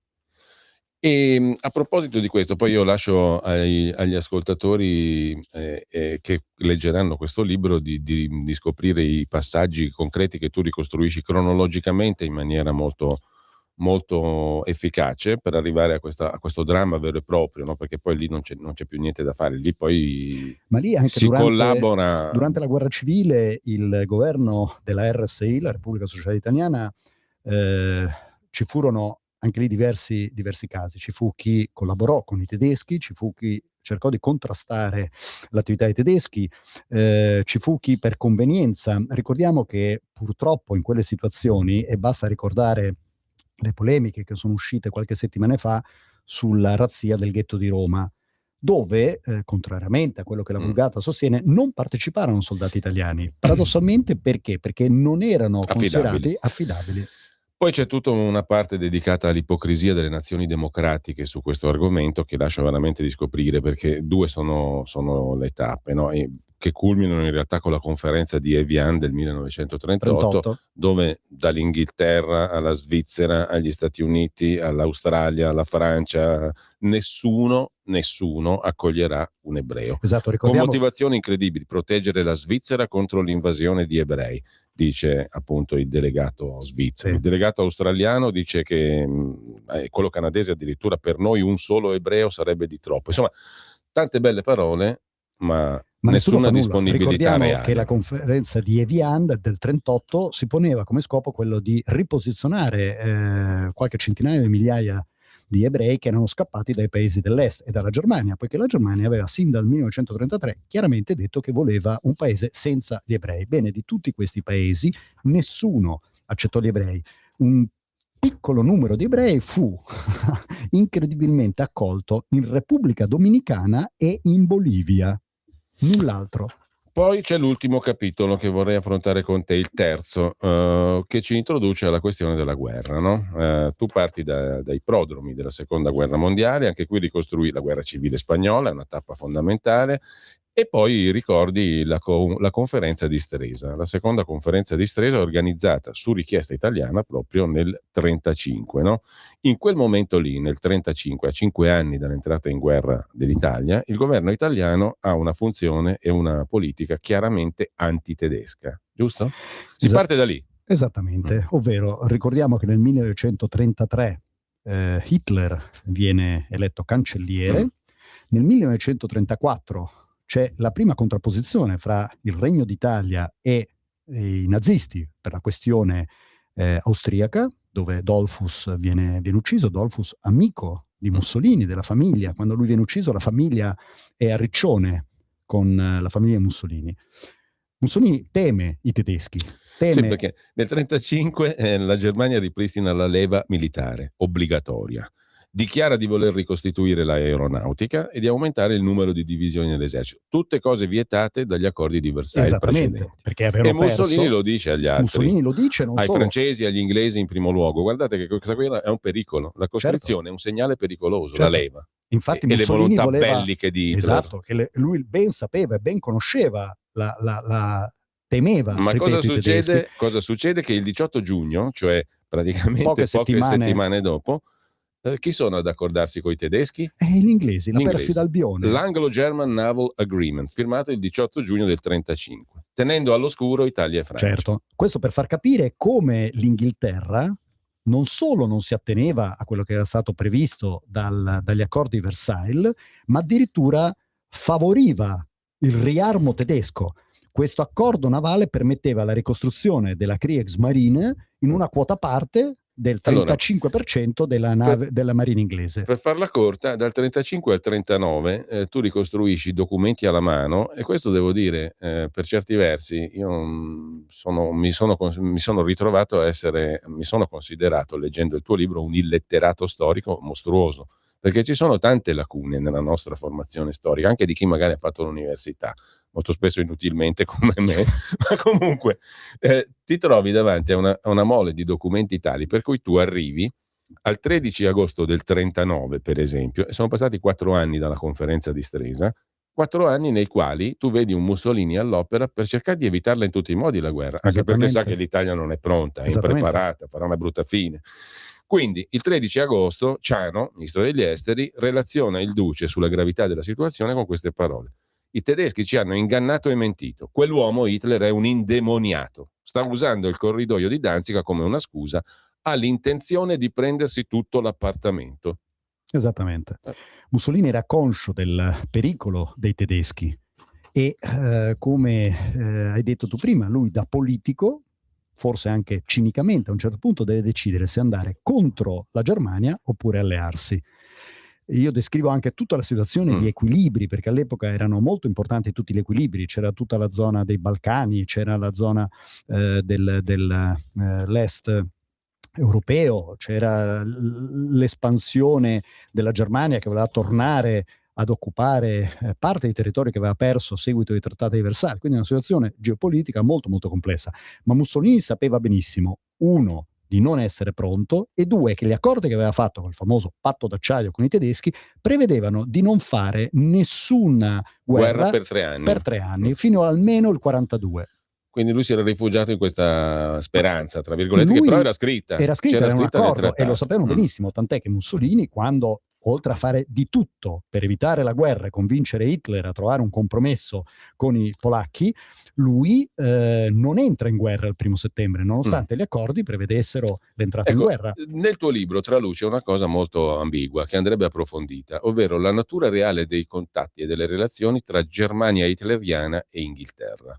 E a proposito di questo, poi io lascio agli ascoltatori che leggeranno questo libro di scoprire i passaggi concreti che tu ricostruisci cronologicamente in maniera molto, molto efficace per arrivare a questo dramma vero e proprio, no? Perché poi lì non c'è più niente da fare, lì poi Ma lì anche si collabora. Durante la guerra civile il governo della RSI, la Repubblica Sociale Italiana, ci furono anche lì diversi casi. Ci fu chi collaborò con i tedeschi, ci fu chi cercò di contrastare l'attività dei tedeschi, ci fu chi per convenienza. Ricordiamo che purtroppo in quelle situazioni, e basta ricordare le polemiche che sono uscite qualche settimana fa sulla razzia del ghetto di Roma, dove, contrariamente a quello che la Vulgata sostiene, non parteciparono soldati italiani. Paradossalmente perché? Perché non erano considerati affidabili. Poi c'è tutta una parte dedicata all'ipocrisia delle nazioni democratiche su questo argomento che lascia veramente di scoprire, perché due sono le tappe, no? Che culminano in realtà con la conferenza di Evian del 1938, dove dall'Inghilterra alla Svizzera, agli Stati Uniti, all'Australia, alla Francia, nessuno accoglierà un ebreo. Esatto, con motivazioni incredibili: proteggere la Svizzera contro l'invasione di ebrei, dice appunto il delegato svizzero. Sì. Il delegato australiano dice che quello canadese addirittura: per noi un solo ebreo sarebbe di troppo. Insomma, tante belle parole, ma nessuna disponibilità Ricordiamo reale. che la conferenza di Evian del 38 si poneva come scopo quello di riposizionare qualche centinaio di migliaia di ebrei che erano scappati dai paesi dell'est e dalla Germania, poiché la Germania aveva sin dal 1933 chiaramente detto che voleva un paese senza gli ebrei. Bene, di tutti questi paesi nessuno accettò gli ebrei. Un piccolo numero di ebrei fu incredibilmente accolto in Repubblica Dominicana e in Bolivia, null'altro. Poi c'è l'ultimo capitolo che vorrei affrontare con te, il terzo, che ci introduce alla questione della guerra, no? Tu parti dai prodromi della seconda guerra mondiale, anche qui ricostruì la guerra civile spagnola, è una tappa fondamentale, e poi ricordi la conferenza di Stresa, la seconda conferenza di Stresa organizzata su richiesta italiana proprio nel 1935, no? In quel momento lì, nel 1935, a 5 anni dall'entrata in guerra dell'Italia, il governo italiano ha una funzione e una politica chiaramente antitedesca, giusto? Si parte da lì. Esattamente, ovvero ricordiamo che nel 1933 Hitler viene eletto cancelliere, nel 1934 c'è la prima contrapposizione fra il Regno d'Italia e i nazisti per la questione austriaca, dove Dollfuss viene ucciso. Dollfuss, amico di Mussolini, della famiglia. Quando lui viene ucciso, la famiglia è a Riccione con la famiglia Mussolini. Mussolini teme i tedeschi. Sì, perché nel 1935 la Germania ripristina la leva militare obbligatoria, dichiara di voler ricostituire l'aeronautica e di aumentare il numero di divisioni nell'esercito. Tutte cose vietate dagli accordi di Versailles precedenti. Perché e Mussolini lo dice agli altri. Mussolini lo dice ai francesi, agli inglesi in primo luogo. Guardate che questa qui è un pericolo. La costrizione è un segnale pericoloso, la leva. Infatti e Mussolini le volontà voleva, belliche di Hitler. Esatto, che lui ben sapeva e ben conosceva, la temeva. Ma cosa succede? Che il 18 giugno, cioè praticamente poche settimane dopo, Chi sono ad accordarsi con i tedeschi? Gli inglesi, la Gli inglesi. perfida Albione. L'Anglo-German Naval Agreement, firmato il 18 giugno del 1935, tenendo all'oscuro Italia e Francia. Certo, questo per far capire come l'Inghilterra non solo non si atteneva a quello che era stato previsto dagli accordi di Versailles, ma addirittura favoriva il riarmo tedesco. Questo accordo navale permetteva la ricostruzione della Kriegsmarine in una quota parte del 35% della marina inglese. Per farla corta, dal 35 al 39 tu ricostruisci i documenti alla mano, e questo devo dire, per certi versi, io mi sono ritrovato a essere, mi sono considerato, leggendo il tuo libro, un illetterato storico mostruoso, perché ci sono tante lacune nella nostra formazione storica, anche di chi magari ha fatto l'università, molto spesso inutilmente come me, ma comunque ti trovi davanti a una mole di documenti tali per cui tu arrivi al 13 agosto del 39, per esempio, e sono passati 4 anni dalla conferenza di Stresa, 4 anni nei quali tu vedi un Mussolini all'opera per cercare di evitarla in tutti i modi la guerra, anche perché sa che l'Italia non è pronta, è impreparata, farà una brutta fine. Quindi il 13 agosto Ciano, ministro degli esteri, relaziona il duce sulla gravità della situazione con queste parole: i tedeschi ci hanno ingannato e mentito, quell'uomo Hitler è un indemoniato, sta usando il corridoio di Danzica come una scusa, ha l'intenzione di prendersi tutto l'appartamento. Esattamente. Mussolini era conscio del pericolo dei tedeschi e come hai detto tu prima, lui da politico, forse anche cinicamente a un certo punto, deve decidere se andare contro la Germania oppure allearsi. Io descrivo anche tutta la situazione di equilibri, perché all'epoca erano molto importanti tutti gli equilibri, c'era tutta la zona dei Balcani, c'era la zona dell'est europeo, c'era l'espansione della Germania che voleva tornare ad occupare parte dei territori che aveva perso a seguito dei trattati di Versailles, quindi una situazione geopolitica molto molto complessa. Ma Mussolini sapeva benissimo, uno, di non essere pronto, e due, che gli accordi che aveva fatto con il famoso patto d'acciaio con i tedeschi prevedevano di non fare nessuna guerra per 3 anni, fino almeno il 42. Quindi lui si era rifugiato in questa speranza, tra virgolette, che però era scritta. Era un accordo e lo sapevano benissimo, tant'è che Mussolini, quando, oltre a fare di tutto per evitare la guerra e convincere Hitler a trovare un compromesso con i polacchi, lui non entra in guerra il 1 settembre, nonostante gli accordi prevedessero l'entrata in guerra. Nel tuo libro traluce una cosa molto ambigua che andrebbe approfondita, ovvero la natura reale dei contatti e delle relazioni tra Germania hitleriana e Inghilterra.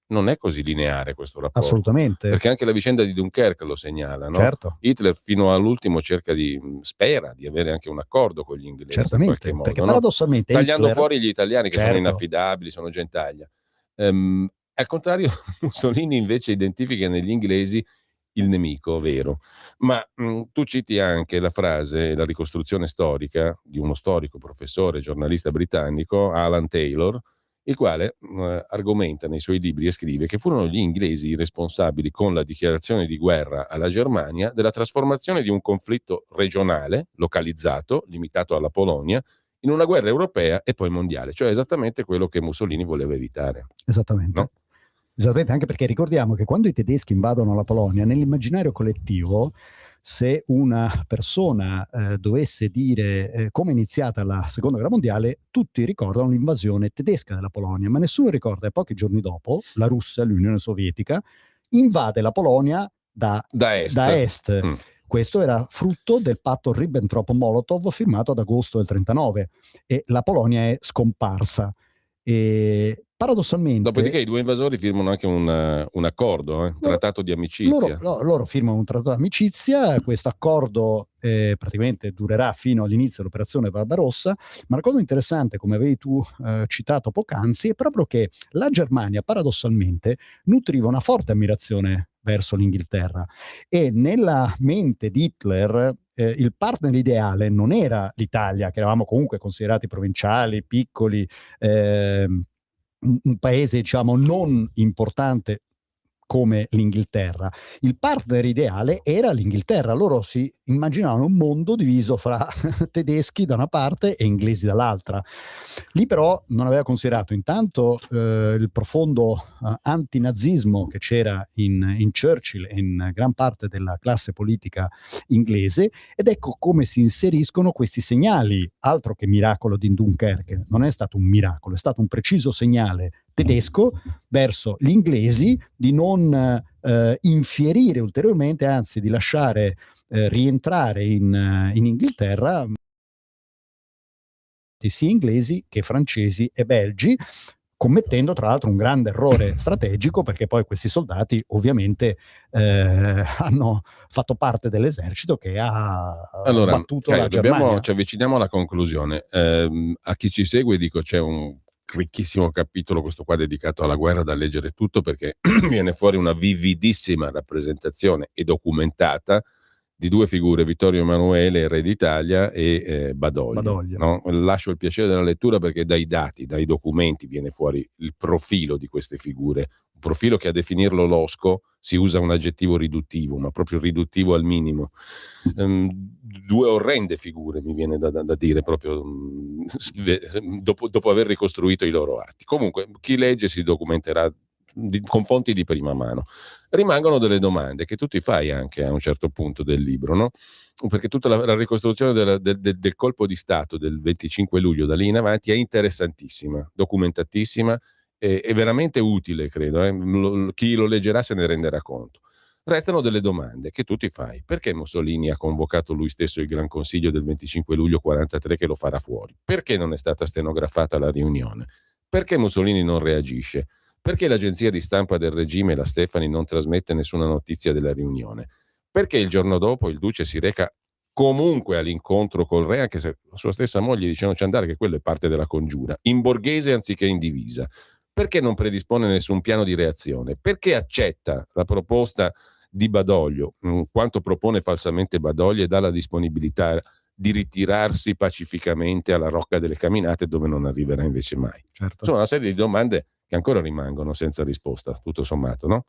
Non è così lineare questo rapporto. Assolutamente. Perché anche la vicenda di Dunkerque lo segnala, no? Certo. Hitler fino all'ultimo spera di avere anche un accordo con gli inglesi. Certamente, in qualche modo, perché paradossalmente tagliando Hitler... fuori gli italiani che sono inaffidabili, sono gentaglia. Al contrario, Mussolini invece identifica negli inglesi il nemico vero. Ma tu citi anche la frase, la ricostruzione storica di uno storico, professore, giornalista britannico, Alan Taylor, il quale argomenta nei suoi libri e scrive che furono gli inglesi i responsabili, con la dichiarazione di guerra alla Germania, della trasformazione di un conflitto regionale, localizzato, limitato alla Polonia, in una guerra europea e poi mondiale, cioè esattamente quello che Mussolini voleva evitare. Esattamente. No? Esattamente, anche perché ricordiamo che quando i tedeschi invadono la Polonia, nell'immaginario collettivo, se una persona dovesse dire come è iniziata la seconda guerra mondiale, tutti ricordano l'invasione tedesca della Polonia, ma nessuno ricorda che pochi giorni dopo la Russia, l'Unione Sovietica, invade la Polonia da est. Questo era frutto del patto Ribbentrop-Molotov firmato ad agosto del 1939 e la Polonia è scomparsa. E paradossalmente, dopodiché i due invasori firmano anche un accordo, un trattato di amicizia. Loro firmano un trattato di amicizia, questo accordo praticamente durerà fino all'inizio dell'operazione Barbarossa, ma la cosa interessante, come avevi tu citato poc'anzi, è proprio che la Germania paradossalmente nutriva una forte ammirazione verso l'Inghilterra e nella mente di Hitler il partner ideale non era l'Italia, che eravamo comunque considerati provinciali, piccoli, un paese diciamo non importante come l'Inghilterra. Il partner ideale era l'Inghilterra, loro si immaginavano un mondo diviso fra tedeschi da una parte e inglesi dall'altra. Lì però non aveva considerato intanto il profondo antinazismo che c'era in Churchill e in gran parte della classe politica inglese, ed ecco come si inseriscono questi segnali. Altro che miracolo di Dunkerque, non è stato un miracolo, è stato un preciso segnale tedesco verso gli inglesi di non infierire ulteriormente, anzi di lasciare rientrare in Inghilterra sia inglesi che francesi e belgi, commettendo tra l'altro un grande errore strategico, perché poi questi soldati ovviamente hanno fatto parte dell'esercito che ha Allora, battuto Caio, la Germania. ci avviciniamo alla conclusione. A chi ci segue dico c'è un ricchissimo capitolo, questo qua dedicato alla guerra, da leggere tutto, perché viene fuori una vividissima rappresentazione e documentata di due figure, Vittorio Emanuele, re d'Italia, e Badoglio. Badoglio. No? Lascio il piacere della lettura perché dai dati, dai documenti viene fuori il profilo di queste figure, un profilo che a definirlo losco si usa un aggettivo riduttivo, ma proprio riduttivo al minimo. Due orrende figure, mi viene da dire, proprio dopo aver ricostruito i loro atti. Comunque, chi legge si documenterà con fonti di prima mano. Rimangono delle domande che tu ti fai anche a un certo punto del libro, no? Perché tutta la ricostruzione del colpo di Stato del 25 luglio da lì in avanti è interessantissima, documentatissima e veramente utile, credo. Chi lo leggerà se ne renderà conto. Restano delle domande che tu ti fai. Perché Mussolini ha convocato lui stesso il Gran Consiglio del 25 luglio 43 che lo farà fuori? Perché non è stata stenografata la riunione? Perché Mussolini non reagisce? Perché l'agenzia di stampa del regime, la Stefani, non trasmette nessuna notizia della riunione? Perché il giorno dopo il duce si reca comunque all'incontro col re, anche se la sua stessa moglie dice non c'è andare, che quello è parte della congiura, in borghese anziché in divisa? Perché non predispone nessun piano di reazione? Perché accetta la proposta di Badoglio, quanto propone falsamente Badoglio, e dà la disponibilità di ritirarsi pacificamente alla Rocca delle Caminate, dove non arriverà invece mai? Certo. Sono una serie di domande che ancora rimangono senza risposta, tutto sommato, no?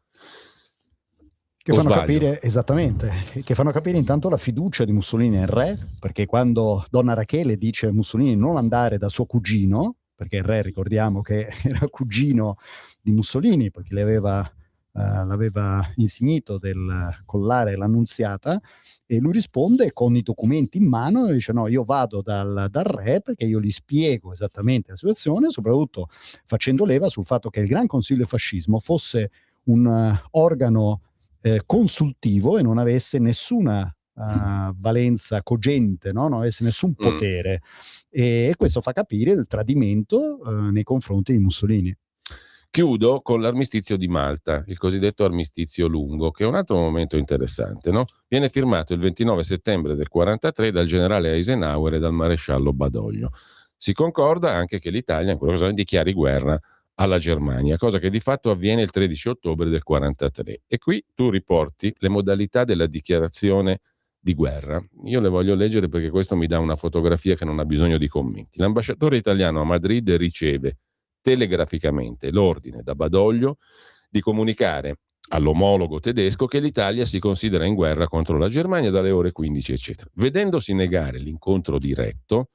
Che O fanno sbaglio? capire, esattamente, che fanno capire intanto la fiducia di Mussolini nel re, perché quando Donna Rachele dice a Mussolini non andare da suo cugino, perché il re, ricordiamo che era cugino di Mussolini, perché l'aveva insignito del collare l'annunziata, e lui risponde con i documenti in mano e dice no, io vado dal re perché io gli spiego esattamente la situazione, soprattutto facendo leva sul fatto che il Gran Consiglio del Fascismo fosse un organo consultivo e non avesse nessuna valenza cogente, no? Non avesse nessun potere, e questo fa capire il tradimento nei confronti di Mussolini. Chiudo con l'armistizio di Malta, il cosiddetto armistizio lungo, che è un altro momento interessante, no? Viene firmato il 29 settembre del 43 dal generale Eisenhower e dal maresciallo Badoglio. Si concorda anche che l'Italia in quello caso dichiari guerra alla Germania, cosa che di fatto avviene il 13 ottobre del 43. E qui tu riporti le modalità della dichiarazione di guerra. Io le voglio leggere perché questo mi dà una fotografia che non ha bisogno di commenti. L'ambasciatore italiano a Madrid riceve telegraficamente l'ordine da Badoglio di comunicare all'omologo tedesco che l'Italia si considera in guerra contro la Germania dalle ore 15, eccetera. Vedendosi negare l'incontro diretto,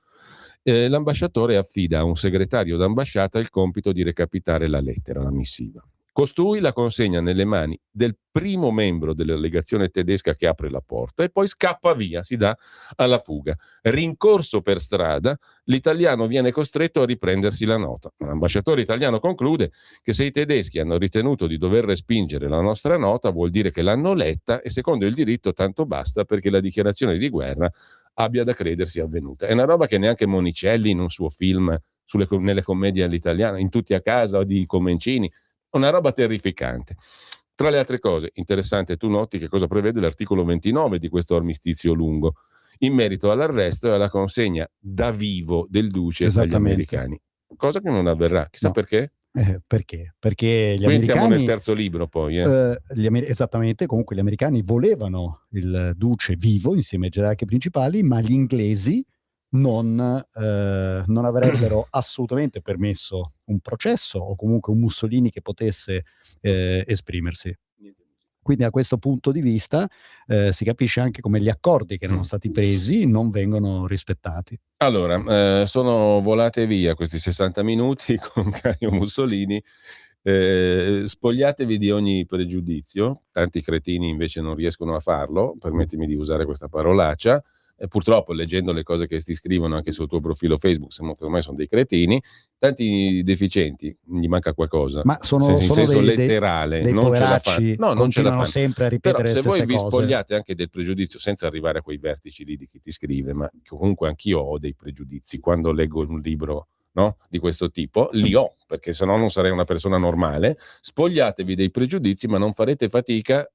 l'ambasciatore affida a un segretario d'ambasciata il compito di recapitare la lettera, la missiva. Costui la consegna nelle mani del primo membro della legazione tedesca che apre la porta e poi scappa via, si dà alla fuga. Rincorso per strada, l'italiano viene costretto a riprendersi la nota. L'ambasciatore italiano conclude che se i tedeschi hanno ritenuto di dover respingere la nostra nota vuol dire che l'hanno letta e secondo il diritto tanto basta perché la dichiarazione di guerra abbia da credersi avvenuta. È una roba che neanche Monicelli in un suo film nelle commedie all'italiana, In tutti a casa di Comencini, una roba terrificante. Tra le altre cose, interessante, tu noti che cosa prevede l'articolo 29 di questo armistizio lungo, in merito all'arresto e alla consegna da vivo del duce agli americani. Cosa che non avverrà. Chissà perché? Perché? Perché gli Qui americani... entriamo nel terzo libro poi. Esattamente, comunque gli americani volevano il duce vivo insieme ai gerarchi principali, ma gli inglesi non avrebbero assolutamente permesso un processo o comunque un Mussolini che potesse esprimersi. Quindi a questo punto di vista si capisce anche come gli accordi che erano stati presi non vengono rispettati. Allora, sono volate via questi 60 minuti con Caio Mussolini. Spogliatevi di ogni pregiudizio, tanti cretini invece non riescono a farlo, permettimi di usare questa parolaccia, purtroppo leggendo le cose che ti scrivono anche sul tuo profilo Facebook, secondo me sono dei cretini, tanti deficienti, gli manca qualcosa, Ma sono in senso dei letterale, dei non ce la poveracci, fanno, no, non ce la continuano fanno. sempre a Però ripetere se le voi stesse vi cose. spogliate anche del pregiudizio, senza arrivare a quei vertici lì di chi ti scrive, ma comunque anch'io ho dei pregiudizi quando leggo un libro, no, di questo tipo, li ho, perché sennò non sarei una persona normale. Spogliatevi dei pregiudizi, ma non farete fatica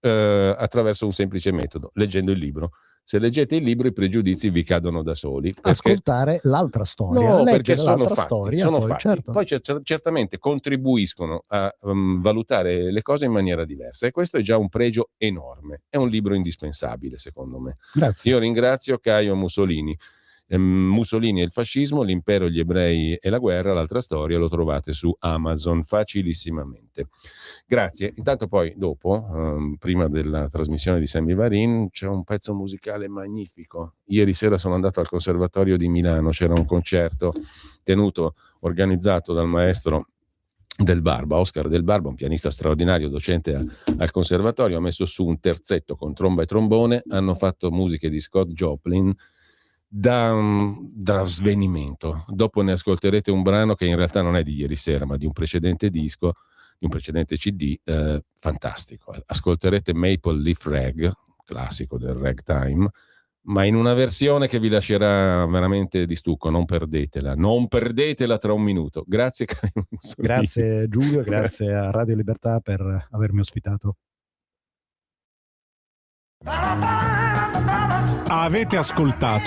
attraverso un semplice metodo, leggendo il libro. Se leggete il libro, i pregiudizi vi cadono da soli. Perché... Ascoltare l'altra storia, no, perché leggere sono l'altra fatti, storia, sono poi, fatti. certo. Poi certamente contribuiscono a valutare le cose in maniera diversa, e questo è già un pregio enorme. È un libro indispensabile, secondo me. Grazie. Io ringrazio Caio Mussolini. Mussolini e il fascismo, l'impero, gli ebrei e la guerra, l'altra storia, lo trovate su Amazon facilissimamente. Grazie. Intanto poi dopo, prima della trasmissione di Sammy Varin, c'è un pezzo musicale magnifico. Ieri sera sono andato al Conservatorio di Milano, c'era un concerto organizzato dal maestro Del Barba, Oscar Del Barba, un pianista straordinario, docente al Conservatorio. Ha messo su un terzetto con tromba e trombone, hanno fatto musiche di Scott Joplin da svenimento. Dopo ne ascolterete un brano che in realtà non è di ieri sera, ma di un precedente disco, di un precedente CD, fantastico. Ascolterete Maple Leaf Rag, classico del ragtime, ma in una versione che vi lascerà veramente di stucco. Non perdetela tra un minuto. Grazie Caio Mussolini. Grazie Giulio, grazie a Radio Libertà per avermi ospitato. Avete ascoltato